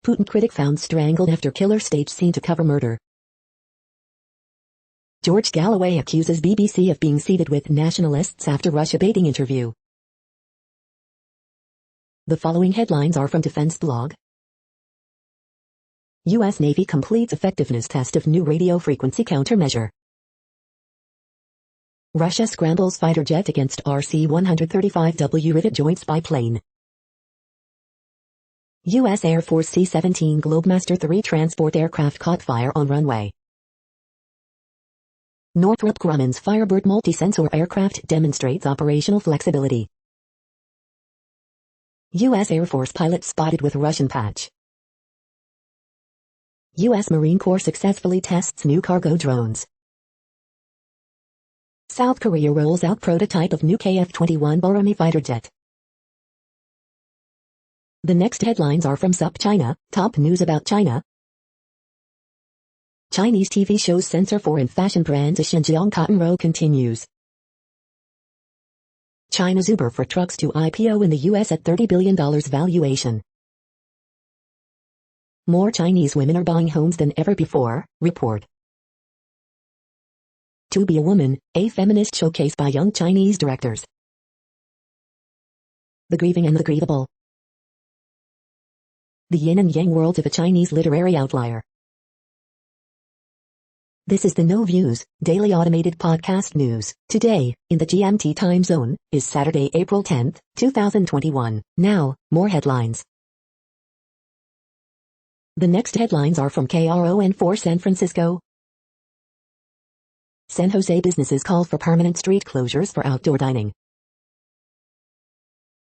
Putin critic found strangled after killer staged scene to cover murder. George Galloway accuses BBC of being seated with nationalists after Russia baiting interview. The following headlines are from Defense Blog. U.S. Navy completes effectiveness test of new radio frequency countermeasure. Russia scrambles fighter jet against RC-135W Rivet joint spy plane. U.S. Air Force C-17 Globemaster III transport aircraft caught fire on runway. Northrop Grumman's Firebird multi-sensor aircraft demonstrates operational flexibility. U.S. Air Force pilot spotted with Russian patch. U.S. Marine Corps successfully tests new cargo drones. South Korea rolls out prototype of new KF-21 Borami fighter jet. The next headlines are from SupChina, top news about China. Chinese TV shows censor foreign fashion brands as Xinjiang cotton row continues. China's Uber for trucks to IPO in the U.S. at $30 billion valuation. More Chinese women are buying homes than ever before, report. To Be a Woman, a feminist showcase by young Chinese directors. The Grieving and the Grievable. The yin and yang worlds of a Chinese literary outlier. This is the No Views, daily automated podcast news. Today, in the GMT time zone, is Saturday, April 10th, 2021. Now, more headlines. The next headlines are from KRON4 San Francisco. San Jose businesses call for permanent street closures for outdoor dining.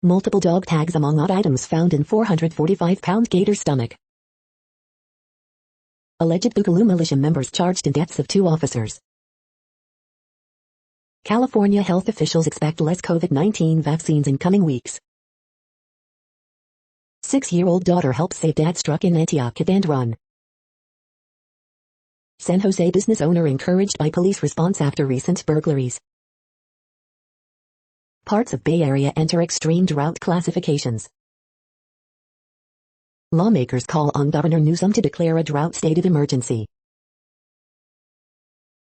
Multiple dog tags among odd items found in 445-pound gator stomach. Alleged Boogaloo militia members charged in deaths of 2 officers. California health officials expect less COVID-19 vaccines in coming weeks. 6-year-old daughter helps save dad struck in Antioch and run. San Jose business owner encouraged by police response after recent burglaries. Parts of Bay Area enter extreme drought classifications. Lawmakers call on Governor Newsom to declare a drought state of emergency.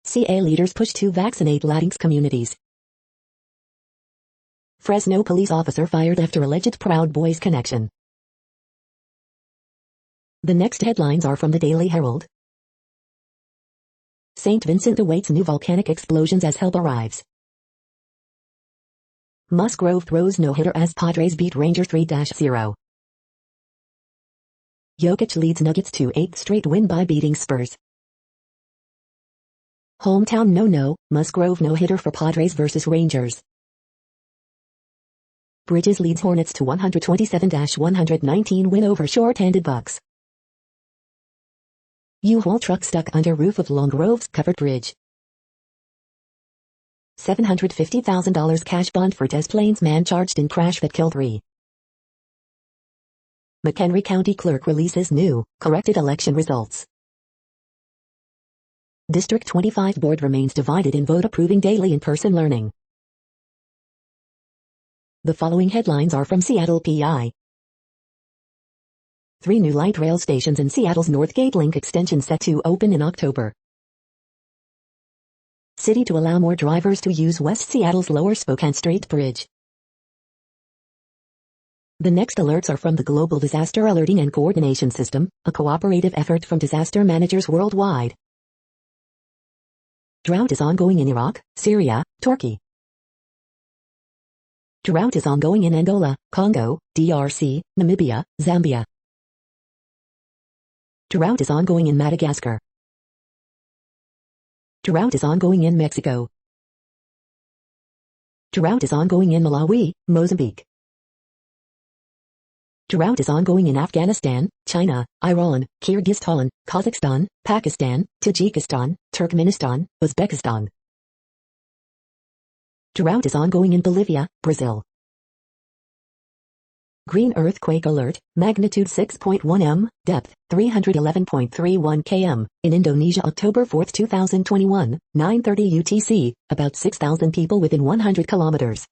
CA leaders push to vaccinate Latinx communities. Fresno police officer fired after alleged Proud Boys connection. The next headlines are from the Daily Herald. St. Vincent awaits new volcanic explosions as help arrives. Musgrove throws no-hitter as Padres beat Rangers 3-0. Jokic leads Nuggets to 8th straight win by beating Spurs. Hometown no-no, Musgrove no-hitter for Padres vs Rangers. Bridges leads Hornets to 127-119 win over short-handed Bucks. U-Haul truck stuck under roof of Long Grove's covered bridge. $750,000 cash bond for Des Plaines man charged in crash that killed 3. McHenry County Clerk releases new, corrected election results. District 25 Board remains divided in vote approving daily in-person learning. The following headlines are from Seattle PI. 3 new light rail stations in Seattle's Northgate Link extension set to open in October. City to allow more drivers to use West Seattle's Lower Spokane Street Bridge. The next alerts are from the Global Disaster Alerting and Coordination System, a cooperative effort from disaster managers worldwide. Drought is ongoing in Iraq, Syria, Turkey. Drought is ongoing in Angola, Congo, DRC, Namibia, Zambia. Drought is ongoing in Madagascar. Drought is ongoing in Mexico. Drought is ongoing in Malawi, Mozambique. Drought is ongoing in Afghanistan, China, Iran, Kyrgyzstan, Kazakhstan, Pakistan, Tajikistan, Turkmenistan, Uzbekistan. Drought is ongoing in Bolivia, Brazil. Green earthquake alert, magnitude 6.1 m, depth 311.31 km, in Indonesia October 4, 2021, 9:30 UTC, about 6,000 people within 100 kilometers.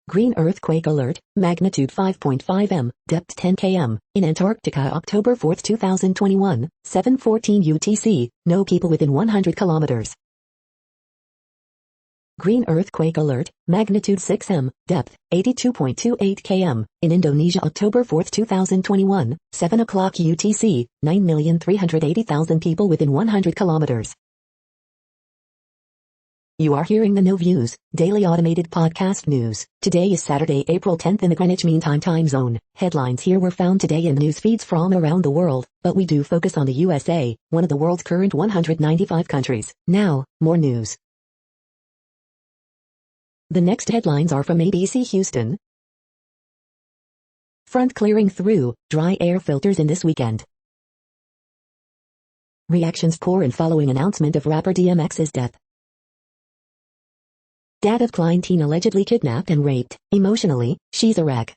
Green earthquake alert, magnitude 5.5 m, depth 10 km, in Antarctica October 4, 2021, 7:14 UTC, no people within 100 kilometers. Green earthquake alert, magnitude 6 m, depth 82.28 km, in Indonesia October 4, 2021, 7 o'clock UTC, 9,380,000 people within 100 kilometers. You are hearing the No Views, daily automated podcast news. Today is Saturday, April 10th in the Greenwich Mean Time zone. Headlines here were found today in news feeds from around the world, but we do focus on the USA, one of the world's current 195 countries. Now, more news. The next headlines are from ABC Houston. Front clearing through, dry air filters in this weekend. Reactions pour in following announcement of rapper DMX's death. Dad of Klein teen allegedly kidnapped and raped, emotionally, she's a wreck.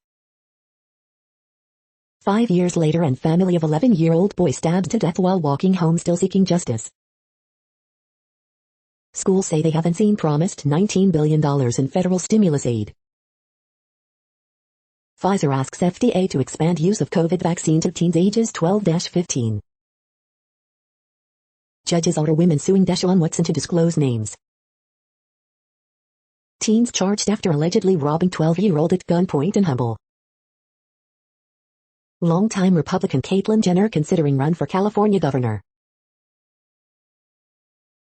5 years later and family of 11-year-old boy stabbed to death while walking home still seeking justice. Schools say they haven't seen promised $19 billion in federal stimulus aid. Pfizer asks FDA to expand use of COVID vaccine to teens ages 12-15. Judges order women suing Deshaun Watson to disclose names. Teens charged after allegedly robbing 12-year-old at gunpoint in Humble. Longtime Republican Caitlyn Jenner considering run for California governor.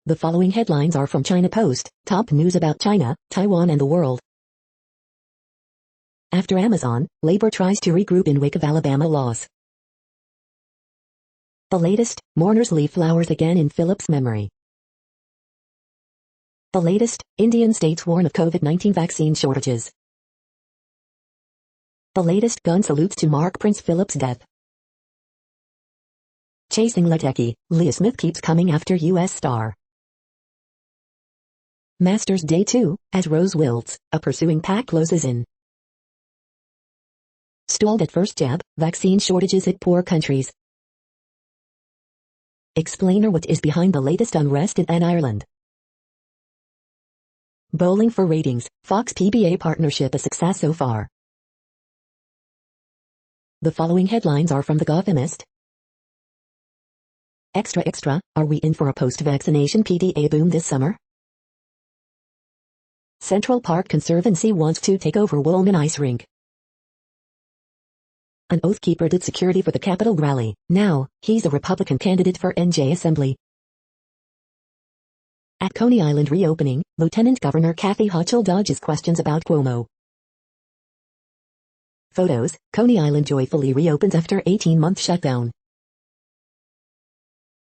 The following headlines are from China Post, top news about China, Taiwan and the world. After Amazon, labor tries to regroup in wake of Alabama loss. The latest, mourners leave flowers again in Philip's memory. The latest, Indian states warn of COVID-19 vaccine shortages. The latest, gun salutes to mark Prince Philip's death. Chasing Ledecky, Leah Smith keeps coming after U.S. star. Masters Day 2, as Rose wilts, a pursuing pack closes in. Stalled at first jab, vaccine shortages hit poor countries. Explainer what is behind the latest unrest in Ireland. Bowling for ratings, Fox PBA partnership a success so far. The following headlines are from The Gothamist. Extra, are we in for a post-vaccination PDA boom this summer? Central Park Conservancy wants to take over Woolman Ice Rink. An Oath Keeper did security for the Capitol rally. Now, he's a Republican candidate for NJ Assembly. At Coney Island reopening, Lieutenant Governor Kathy Hochul dodges questions about Cuomo. Photos, Coney Island joyfully reopens after 18-month shutdown.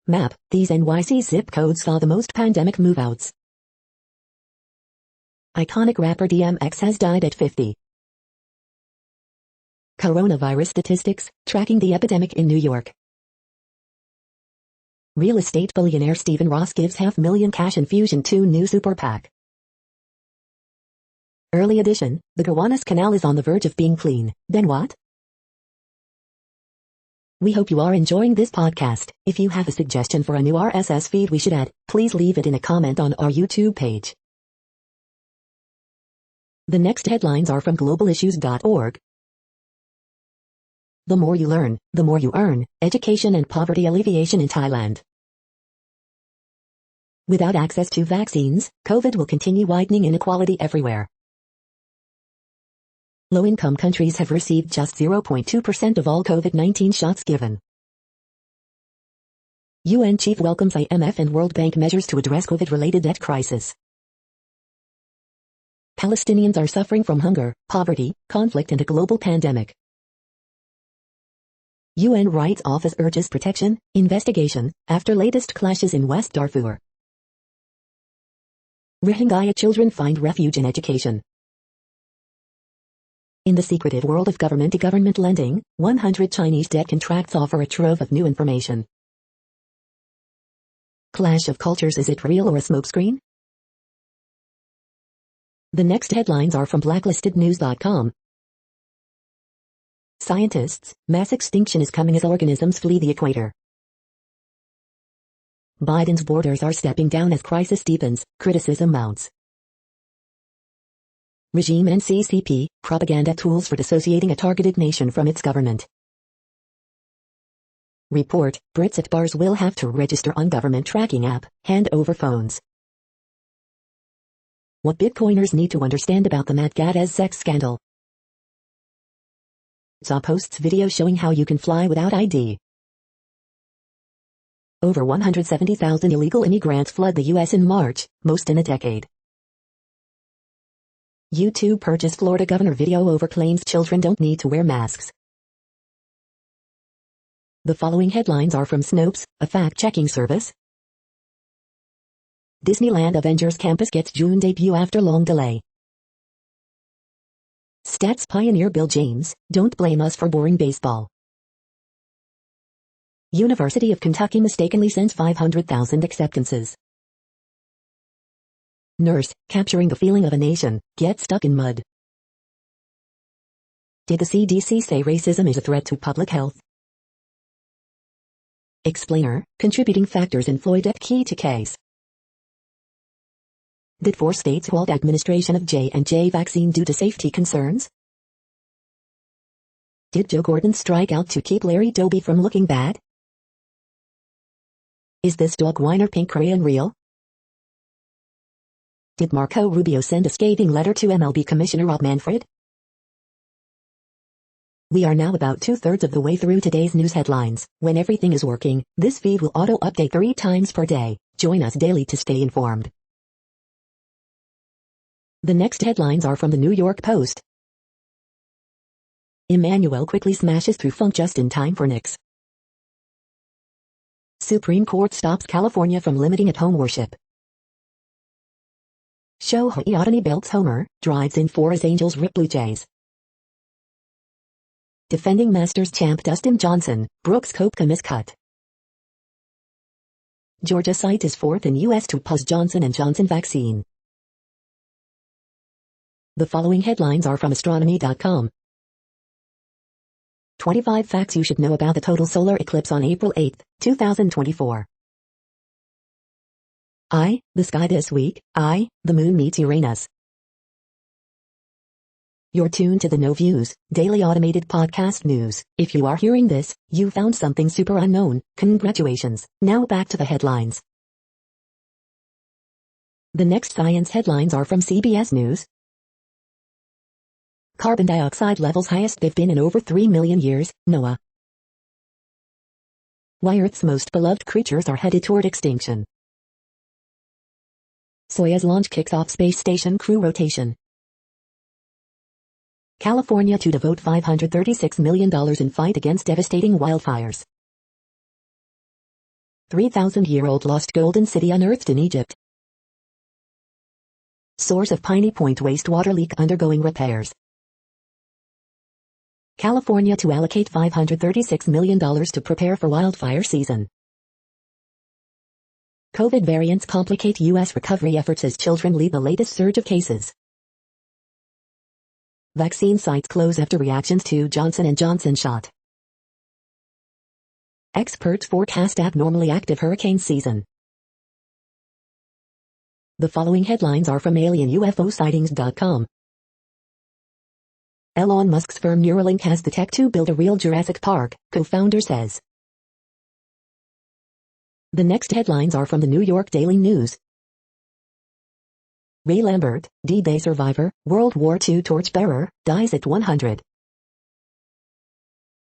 Map, these NYC zip codes saw the most pandemic move-outs. Iconic rapper DMX has died at 50. Coronavirus statistics, tracking the epidemic in New York. Real estate billionaire Stephen Ross gives $500,000 cash infusion to new super PAC. Early edition, the Gowanus Canal is on the verge of being clean. Then what? We hope you are enjoying this podcast. If you have a suggestion for a new RSS feed we should add, please leave it in a comment on our YouTube page. The next headlines are from globalissues.org. The more you learn, the more you earn. Education and poverty alleviation in Thailand. Without access to vaccines, COVID will continue widening inequality everywhere. Low-income countries have received just 0.2% of all COVID-19 shots given. UN chief welcomes IMF and World Bank measures to address COVID-related debt crisis. Palestinians are suffering from hunger, poverty, conflict and a global pandemic. UN Rights Office urges protection, investigation, after latest clashes in West Darfur. Rohingya children find refuge in education. In the secretive world of government-to-government lending, 100 Chinese debt contracts offer a trove of new information. Clash of cultures, is it real or a smokescreen? The next headlines are from blacklistednews.com. Scientists, mass extinction is coming as organisms flee the equator. Biden's borders are stepping down as crisis deepens, criticism mounts. Regime and CCP, propaganda tools for dissociating a targeted nation from its government. Report, Brits at bars will have to register on government tracking app, hand over phones. What Bitcoiners need to understand about the Matt Gaetz sex scandal. Saw posts video showing how you can fly without ID. Over 170,000 illegal immigrants flood the U.S. in March, most in a decade. YouTube purges Florida governor video over claims children don't need to wear masks. The following headlines are from Snopes, a fact-checking service. Disneyland Avengers Campus gets June debut after long delay. Stats pioneer Bill James, don't blame us for boring baseball. University of Kentucky mistakenly sends 500,000 acceptances. Nurse, capturing the feeling of a nation, gets stuck in mud. Did the CDC say racism is a threat to public health? Explainer, contributing factors in Floyd death key to case. Did 4 states halt administration of J&J vaccine due to safety concerns? Did Joe Gordon strike out to keep Larry Doby from looking bad? Is this dog whiner pink crayon real? Did Marco Rubio send a scathing letter to MLB Commissioner Rob Manfred? We are now about 2/3 of the way through today's news headlines. When everything is working, this feed will auto-update 3 times per day. Join us daily to stay informed. The next headlines are from the New York Post. Emmanuel quickly smashes through funk just in time for Knicks. Supreme Court stops California from limiting at-home worship. Shohei Ohtani belts homer, drives in 4 as Angels rip Blue Jays. Defending Masters champ Dustin Johnson, Brooks Koepka miscut. Georgia site is 4th in U.S. to pause Johnson & Johnson vaccine. The following headlines are from astronomy.com. 25 facts you should know about the total solar eclipse on April 8, 2024. The sky this week. The moon meets Uranus. You're tuned to the No Views, daily automated podcast news. If you are hearing this, you found something super unknown. Congratulations. Now back to the headlines. The next science headlines are from CBS News. Carbon dioxide levels highest they've been in over 3 million years, NOAA. Why Earth's most beloved creatures are headed toward extinction. Soyuz launch kicks off space station crew rotation. California to devote $536 million in fight against devastating wildfires. 3,000-year-old lost golden city unearthed in Egypt. Source of Piney Point wastewater leak undergoing repairs. California to allocate $536 million to prepare for wildfire season. COVID variants complicate U.S. recovery efforts as children lead the latest surge of cases. Vaccine sites close after reactions to Johnson & Johnson shot. Experts forecast abnormally active hurricane season. The following headlines are from alienUFOsightings.com. Elon Musk's firm Neuralink has the tech to build a real Jurassic Park, co-founder says. The next headlines are from the New York Daily News. Ray Lambert, D-Day survivor, World War II torchbearer, dies at 100.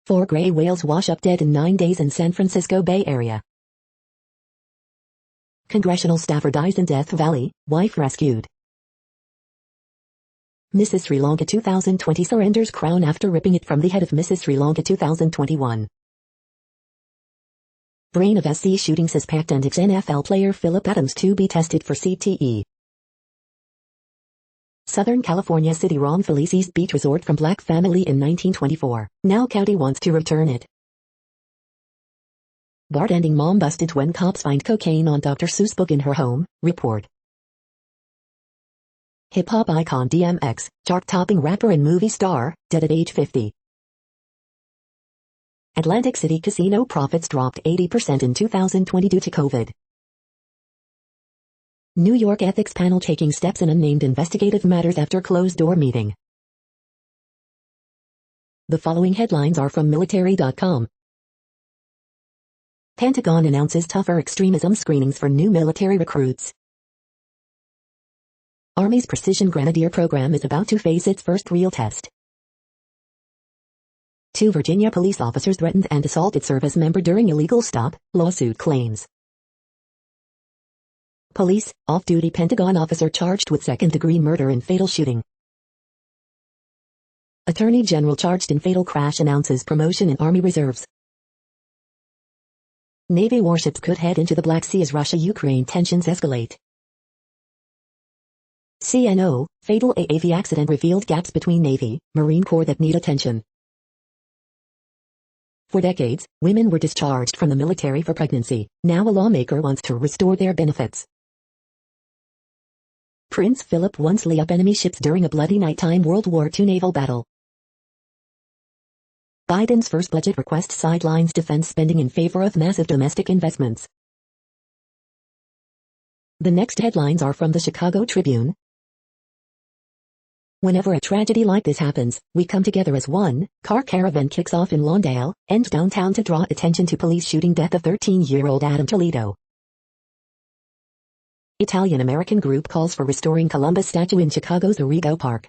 4 gray whales wash up dead in 9 days in San Francisco Bay Area. Congressional staffer dies in Death Valley, wife rescued. Mrs. Sri Lanka 2020 surrenders crown after ripping it from the head of Mrs. Sri Lanka 2021. Brain of SC shooting suspect and ex-NFL player Philip Adams to be tested for CTE. Southern California city wrongfully seized beach resort from black family in 1924. Now county wants to return it. Bar-ending mom busted when cops find cocaine on Dr. Seuss book in her home, report. Hip-hop icon DMX, chart-topping rapper and movie star, dead at age 50. Atlantic City casino profits dropped 80% in 2020 due to COVID. New York ethics panel taking steps in unnamed investigative matters after closed-door meeting. The following headlines are from military.com. Pentagon announces tougher extremism screenings for new military recruits. Army's Precision Grenadier program is about to face its first real test. 2 Virginia police officers threatened and assaulted service member during illegal stop, lawsuit claims. Police, off-duty Pentagon officer charged with second-degree murder in fatal shooting. Attorney General charged in fatal crash announces promotion in Army Reserves. Navy warships could head into the Black Sea as Russia-Ukraine tensions escalate. CNO, fatal AAV accident revealed gaps between Navy, Marine Corps that need attention. For decades, women were discharged from the military for pregnancy. Now a lawmaker wants to restore their benefits. Prince Philip once lit up enemy ships during a bloody nighttime World War II naval battle. Biden's first budget request sidelines defense spending in favor of massive domestic investments. The next headlines are from the Chicago Tribune. Whenever a tragedy like this happens, we come together as one. Car caravan kicks off in Lawndale, and downtown to draw attention to police shooting death of 13-year-old Adam Toledo. Italian-American group calls for restoring Columbus statue in Chicago's Arrigo Park.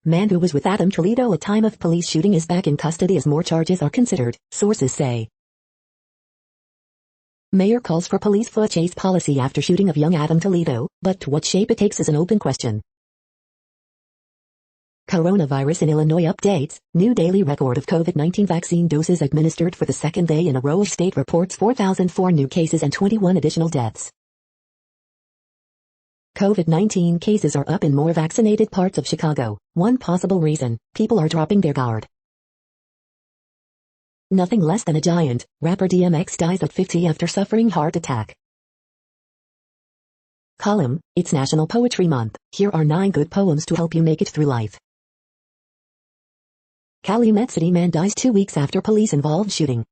Man who was with Adam Toledo at time of police shooting is back in custody as more charges are considered, sources say. Mayor calls for police foot chase policy after shooting of young Adam Toledo, but what shape it takes is an open question. Coronavirus in Illinois updates, new daily record of COVID-19 vaccine doses administered for the second day in a row. State reports 4,004 new cases and 21 additional deaths. COVID-19 cases are up in more vaccinated parts of Chicago. One possible reason, people are dropping their guard. Nothing less than a giant, rapper DMX dies at 50 after suffering heart attack. Column, it's National Poetry Month. Here are 9 good poems to help you make it through life. Calumet City man dies 2 weeks after police-involved shooting.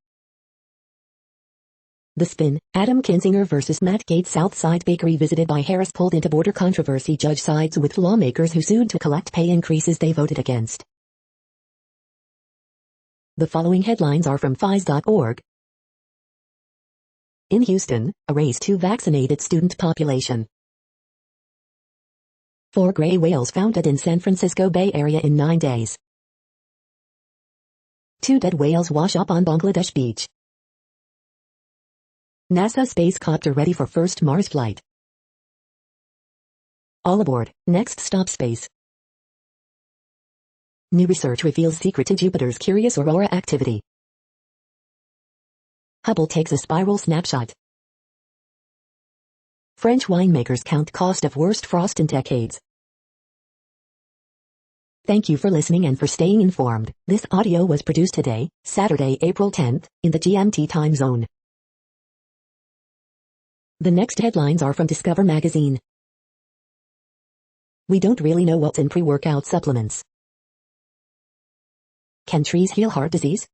The Spin, Adam Kinzinger vs. Matt Gaetz. Southside Bakery visited by Harris pulled into border controversy. Judge sides with lawmakers who sued to collect pay increases they voted against. The following headlines are from FIS.org. In Houston, a race to vaccinated student population. 4 gray whales found in San Francisco Bay Area in 9 days. 2 dead whales wash up on Bangladesh beach. NASA space copter ready for first Mars flight. All aboard, next stop space. New research reveals secret to Jupiter's curious aurora activity. Hubble takes a spiral snapshot. French winemakers count cost of worst frost in decades. Thank you for listening and for staying informed. This audio was produced today, Saturday, April 10th, in the GMT time zone. The next headlines are from Discover magazine. We don't really know what's in pre-workout supplements. Can trees heal heart disease?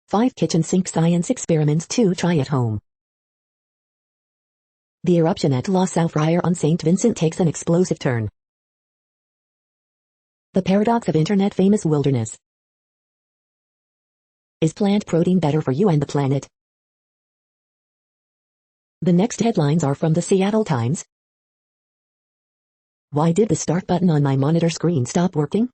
5 kitchen sink science experiments to try at home. The eruption at La Soufriere on St. Vincent takes an explosive turn. The paradox of internet famous wilderness. Is plant protein better for you and the planet? The next headlines are from the Seattle Times. Why did the start button on my monitor screen stop working?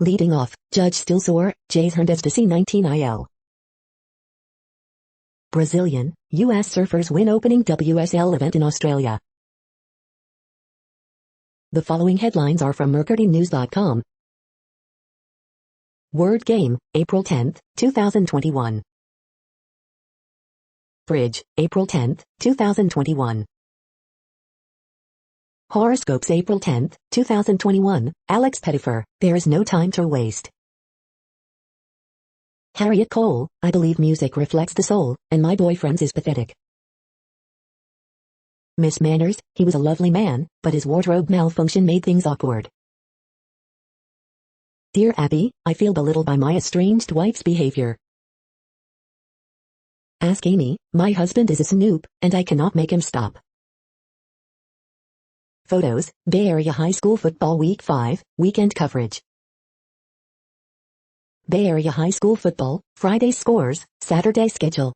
Leading off, Judge still sore, Jays Hernandez to C19IL. Brazilian, U.S. surfers win opening WSL event in Australia. The following headlines are from MercuryNews.com. Word Game, April 10, 2021. Bridge, April 10, 2021. Horoscopes April 10, 2021, Alex Pettifer, There is no time to waste. Harriet Cole, I believe music reflects the soul, and my boyfriend's is pathetic. Miss Manners, he was a lovely man, but his wardrobe malfunction made things awkward. Dear Abby, I feel belittled by my estranged wife's behavior. Ask Amy, my husband is a snoop, and I cannot make him stop. Photos, Bay Area High School Football Week 5, weekend coverage. Bay Area High School Football, Friday scores, Saturday schedule.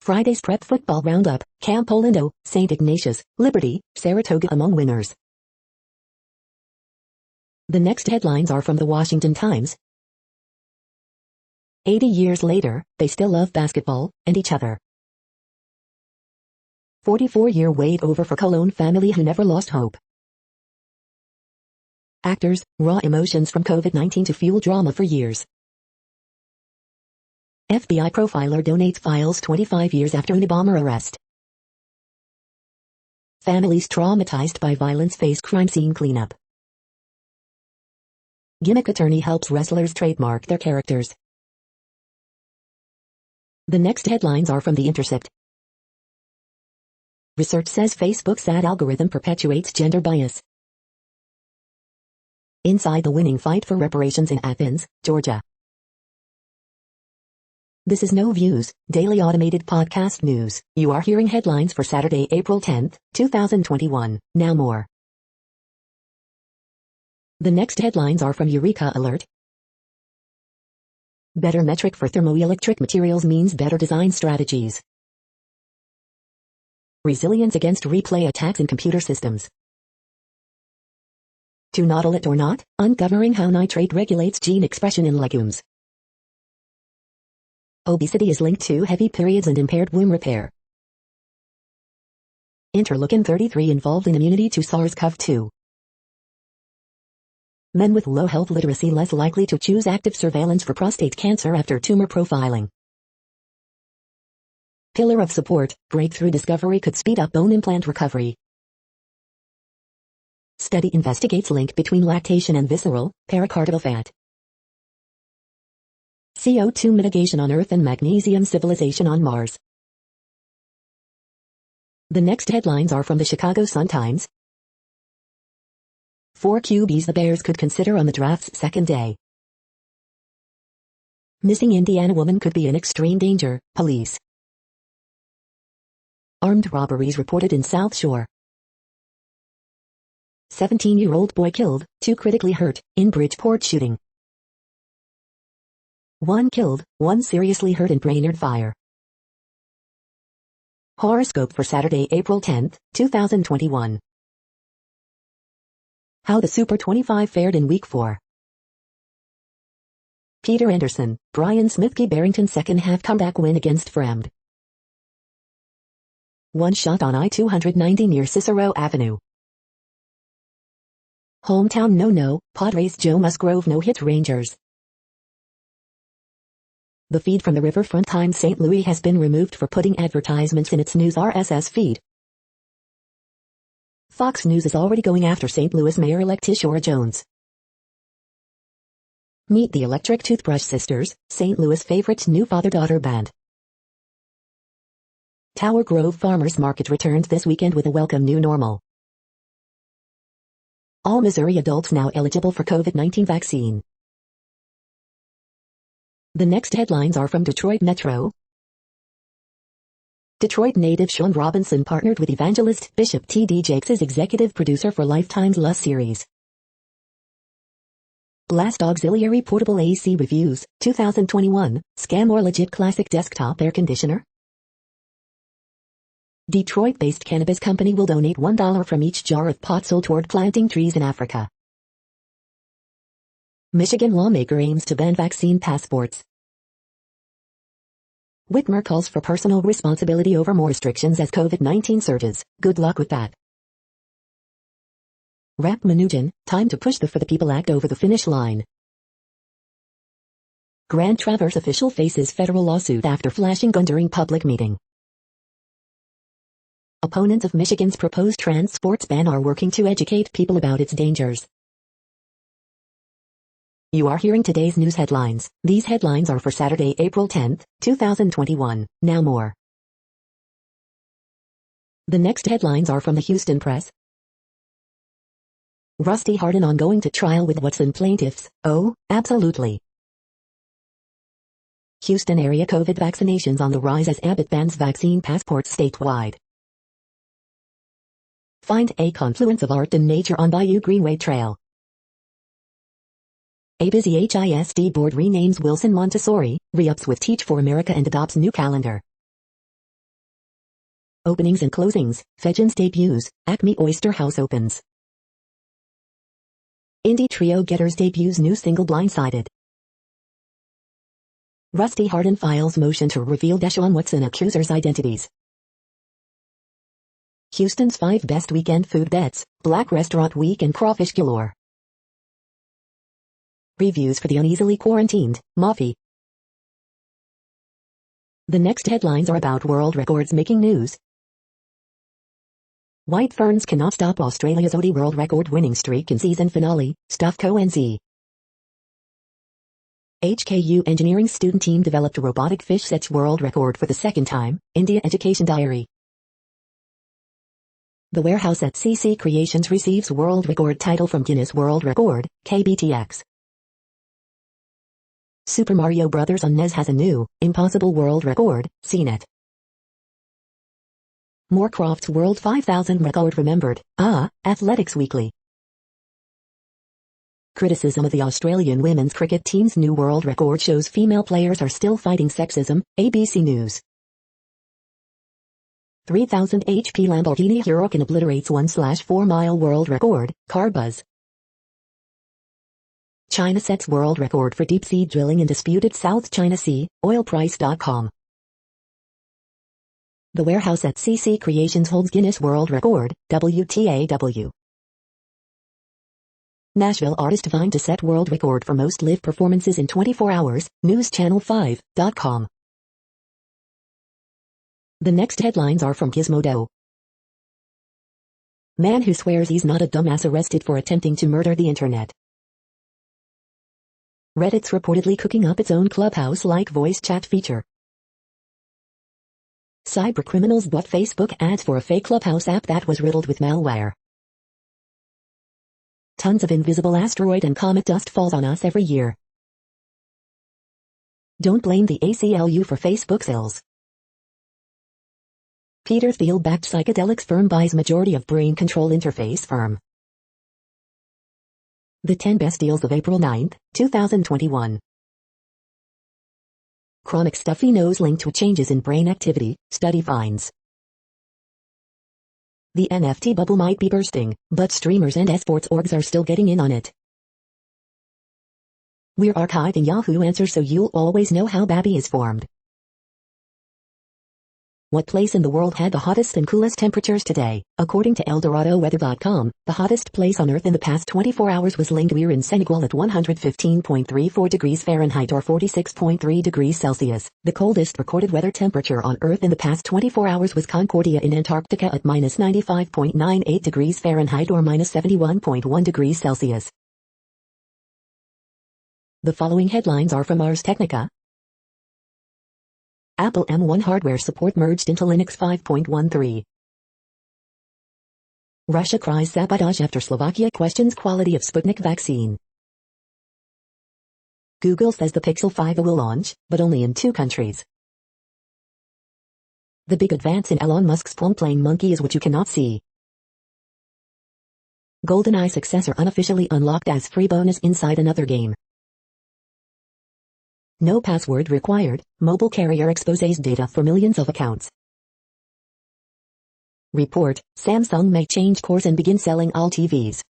Friday's Prep Football Roundup, Camp Orlando, St. Ignatius, Liberty, Saratoga among winners. The next headlines are from the Washington Times. 80 years later, they still love basketball, and each other. 44-year wait over for Cologne family who never lost hope. Actors, raw emotions from COVID-19 to fuel drama for years. FBI profiler donates files 25 years after Unabomber arrest. Families traumatized by violence face crime scene cleanup. Gimmick attorney helps wrestlers trademark their characters. The next headlines are from The Intercept. Research says Facebook's ad algorithm perpetuates gender bias. Inside the winning fight for reparations in Athens, Georgia. This is No Views, daily automated podcast news. You are hearing headlines for Saturday, April 10th, 2021. Now more. The next headlines are from Eureka Alert. Better metric for thermoelectric materials means better design strategies. Resilience against replay attacks in computer systems. To noddle it or not, uncovering how nitrate regulates gene expression in legumes. Obesity is linked to heavy periods and impaired womb repair. Interleukin-33 involved in immunity to SARS-CoV-2. Men with low health literacy less likely to choose active surveillance for prostate cancer after tumor profiling. Pillar of support, breakthrough discovery could speed up bone implant recovery. Study investigates link between lactation and visceral, pericardial fat. CO2 mitigation on Earth and magnesium civilization on Mars. The next headlines are from the Chicago Sun-Times. 4 QBs the Bears could consider on the draft's second day. Missing Indiana woman could be in extreme danger, police. Armed robberies reported in South Shore. 17-year-old boy killed, 2 critically hurt, in Bridgeport shooting. 1 killed, 1 seriously hurt in Brainerd fire. Horoscope for Saturday, April 10th, 2021. How the Super 25 fared in Week 4. Peter Anderson, Brian Smithkey Barrington second half comeback win against Fremd. 1 shot on I-290 near Cicero Avenue. Hometown no-no, Padres Joe Musgrove no-hit Rangers. The feed from the Riverfront Times St. Louis has been removed for putting advertisements in its news RSS feed. Fox News is already going after St. Louis Mayor-elect Tishora Jones. Meet the Electric Toothbrush Sisters, St. Louis' favorite new father-daughter band. Tower Grove Farmers Market returns this weekend with a welcome new normal. All Missouri adults now eligible for COVID-19 vaccine. The next headlines are from Detroit Metro. Detroit native Sean Robinson partnered with evangelist Bishop T.D. Jakes as executive producer for Lifetime's Lust series. Blast Auxiliary Portable AC Reviews, 2021, Scam or Legit Classic Desktop Air Conditioner? Detroit-based cannabis company will donate $1 from each jar of pot sold toward planting trees in Africa. Michigan lawmaker aims to ban vaccine passports. Whitmer calls for personal responsibility over more restrictions as COVID-19 surges. Good luck with that. Rep Manoogian, time to push the For the People Act over the finish line. Grand Traverse official faces federal lawsuit after flashing gun during public meeting. Opponents of Michigan's proposed trans sports ban are working to educate people about its dangers. You are hearing today's news headlines. These headlines are for Saturday, April 10th, 2021. Now more. The next headlines are from the Houston Press. Rusty Hardin on going to trial with Watson plaintiffs. Oh, absolutely. Houston area COVID vaccinations on the rise as Abbott bans vaccine passports statewide. Find a confluence of art and nature on Bayou Greenway Trail. A busy HISD board renames Wilson Montessori, re-ups with Teach for America and adopts new calendar. Openings and closings, Fedgens debuts, Acme Oyster House opens. Indie trio Getters debuts new single Blindsided. Rusty Hardin files motion to reveal Deshaun Watson accusers' identities. Houston's 5 best weekend food bets, Black Restaurant Week and crawfish galore. Reviews for the uneasily quarantined, Mafi. The next headlines are about world records making news. White ferns cannot stop Australia's OD world record winning streak in season finale, Stuff Co and Z. HKU engineering student team developed a robotic fish sets world record for the second time, India Education Diary. The warehouse at CC Creations receives world record title from Guinness World Record, KBTX. Super Mario Bros. On NES has a new, impossible world record, CNET. Moorcroft's World 5000 record remembered, Athletics Weekly. Criticism of the Australian women's cricket team's new world record shows female players are still fighting sexism, ABC News. 3000 HP Lamborghini Huracan obliterates 1/4-mile world record, car buzz. China sets world record for deep-sea drilling in disputed South China Sea, oilprice.com. The warehouse at CC Creations holds Guinness World Record, WTAW. Nashville artist vying to set world record for most live performances in 24 hours, newschannel5.com. The next headlines are from Gizmodo. Man who swears he's not a dumbass arrested for attempting to murder the internet. Reddit's reportedly cooking up its own Clubhouse-like voice chat feature. Cybercriminals bought Facebook ads for a fake Clubhouse app that was riddled with malware. Tons of invisible asteroid and comet dust falls on us every year. Don't blame the ACLU for Facebook's ills. Peter Thiel-backed psychedelics firm buys majority of brain control interface firm. The 10 best deals of April 9, 2021. Chronic stuffy nose linked to changes in brain activity, study finds. The NFT bubble might be bursting, but streamers and esports orgs are still getting in on it. We're archiving Yahoo Answers so you'll always know how Babby is formed. What place in the world had the hottest and coolest temperatures today? According to ElDoradoWeather.com, the hottest place on Earth in the past 24 hours was Linguère in Senegal at 115.34 degrees Fahrenheit or 46.3 degrees Celsius. The coldest recorded weather temperature on Earth in the past 24 hours was Concordia in Antarctica at -95.98 degrees Fahrenheit or -71.1 degrees Celsius. The following headlines are from Ars Technica. Apple M1 hardware support merged into Linux 5.13. Russia cries sabotage after Slovakia questions quality of Sputnik vaccine. Google says the Pixel 5a will launch, but only in 2 countries. The big advance in Elon Musk's plane monkey is what you cannot see. GoldenEye successor unofficially unlocked as free bonus inside another game. No password required, mobile carrier exposes data for millions of accounts. Report, Samsung may change course and begin selling all TVs.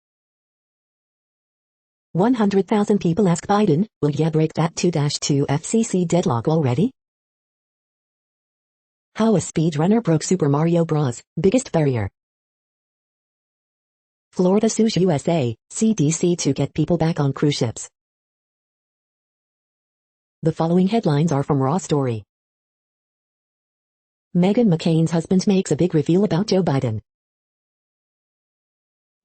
100,000 people ask Biden, will ya break that 2-2 FCC deadlock already? How a speedrunner broke Super Mario Bros. Biggest barrier. Florida sues USA, CDC to get people back on cruise ships. The following headlines are from Raw Story. Meghan McCain's husband makes a big reveal about Joe Biden.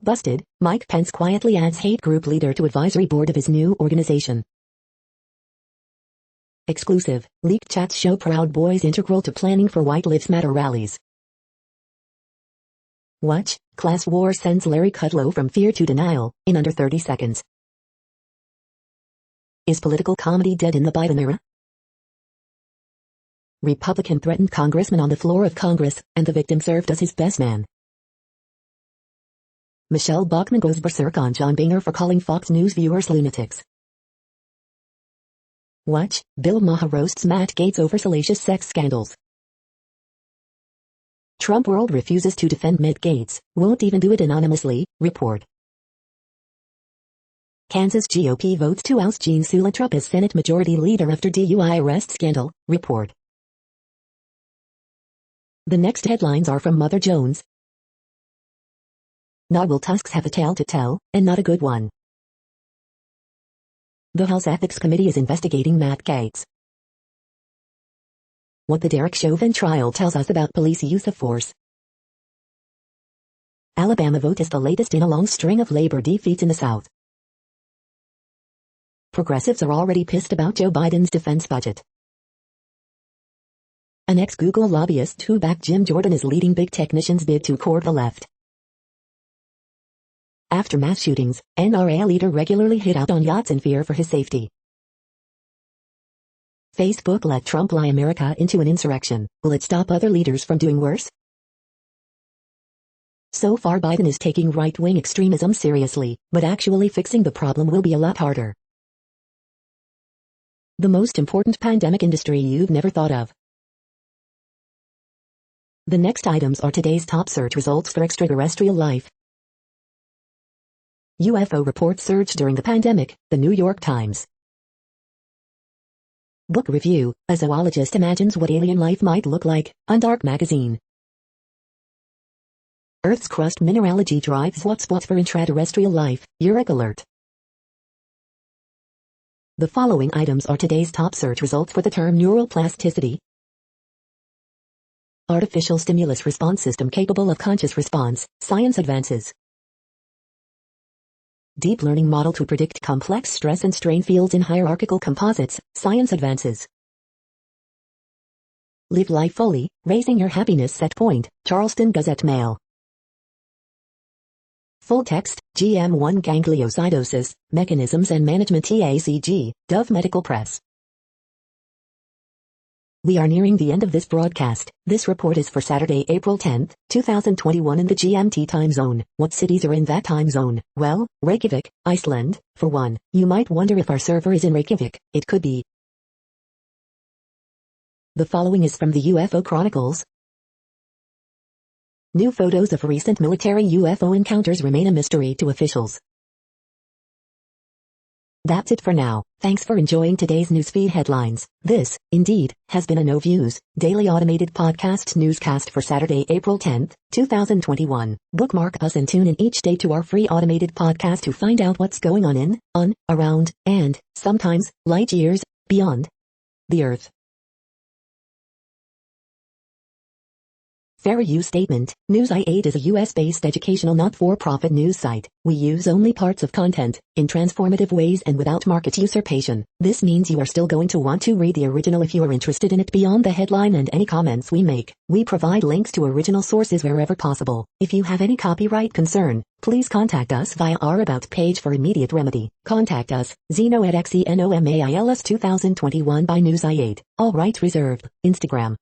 Busted, Mike Pence quietly adds hate group leader to advisory board of his new organization. Exclusive, leaked chats show Proud Boys integral to planning for White Lives Matter rallies. Watch, class war sends Larry Kudlow from fear to denial, in under 30 seconds. Is political comedy dead in the Biden era? Republican threatened congressman on the floor of Congress, and the victim served as his best man. Michelle Bachmann goes berserk on John Boehner for calling Fox News viewers lunatics. Watch, Bill Maher roasts Matt Gaetz over salacious sex scandals. Trump world refuses to defend Matt Gaetz, won't even do it anonymously, report. Kansas GOP votes to oust Gene Suelitrup as Senate Majority Leader after DUI arrest scandal, report. The next headlines are from Mother Jones. Now will Tusks have a tale to tell, and not a good one. The House Ethics Committee is investigating Matt Gaetz. What the Derek Chauvin trial tells us about police use of force. Alabama vote is the latest in a long string of labor defeats in the South. Progressives are already pissed about Joe Biden's defense budget. An ex-Google lobbyist who backed Jim Jordan is leading big technicians' bid to court the left. After mass shootings, NRA leader regularly hid out on yachts in fear for his safety. Facebook let Trump lie America into an insurrection. Will it stop other leaders from doing worse? So far Biden is taking right-wing extremism seriously, but actually fixing the problem will be a lot harder. The most important pandemic industry you've never thought of. The next items are today's top search results for extraterrestrial life. UFO reports surged during the pandemic, The New York Times. Book review, A zoologist imagines what alien life might look like, Undark magazine. Earth's crust mineralogy drives hotspots for intraterrestrial life, Eureka alert. The following items are today's top search results for the term neural plasticity. Artificial stimulus response system capable of conscious response, science advances. Deep learning model to predict complex stress and strain fields in hierarchical composites, science advances. Live life fully, raising your happiness set point, Charleston Gazette Mail. Full text, GM1 gangliosidosis, mechanisms and management TACG, Dove Medical Press. We are nearing the end of this broadcast. This report is for Saturday, April 10, 2021 in the GMT time zone. What cities are in that time zone? Well, Reykjavik, Iceland, for one. You might wonder if our server is in Reykjavik. It could be. The following is from the UFO Chronicles. New photos of recent military UFO encounters remain a mystery to officials. That's it for now. Thanks for enjoying today's newsfeed headlines. This, indeed, has been a No Views, daily automated podcast newscast for Saturday, April 10, 2021. Bookmark us and tune in each day to our free automated podcast to find out what's going on, around, and, sometimes, light years, beyond the Earth. Fair use statement. News.8 is a US-based educational not-for-profit news site. We use only parts of content, in transformative ways and without market usurpation. This means you are still going to want to read the original if you are interested in it beyond the headline and any comments we make. We provide links to original sources wherever possible. If you have any copyright concern, please contact us via our About page for immediate remedy. Contact us, Zeno at Xenomals 2021 by News.8. All rights reserved. Instagram,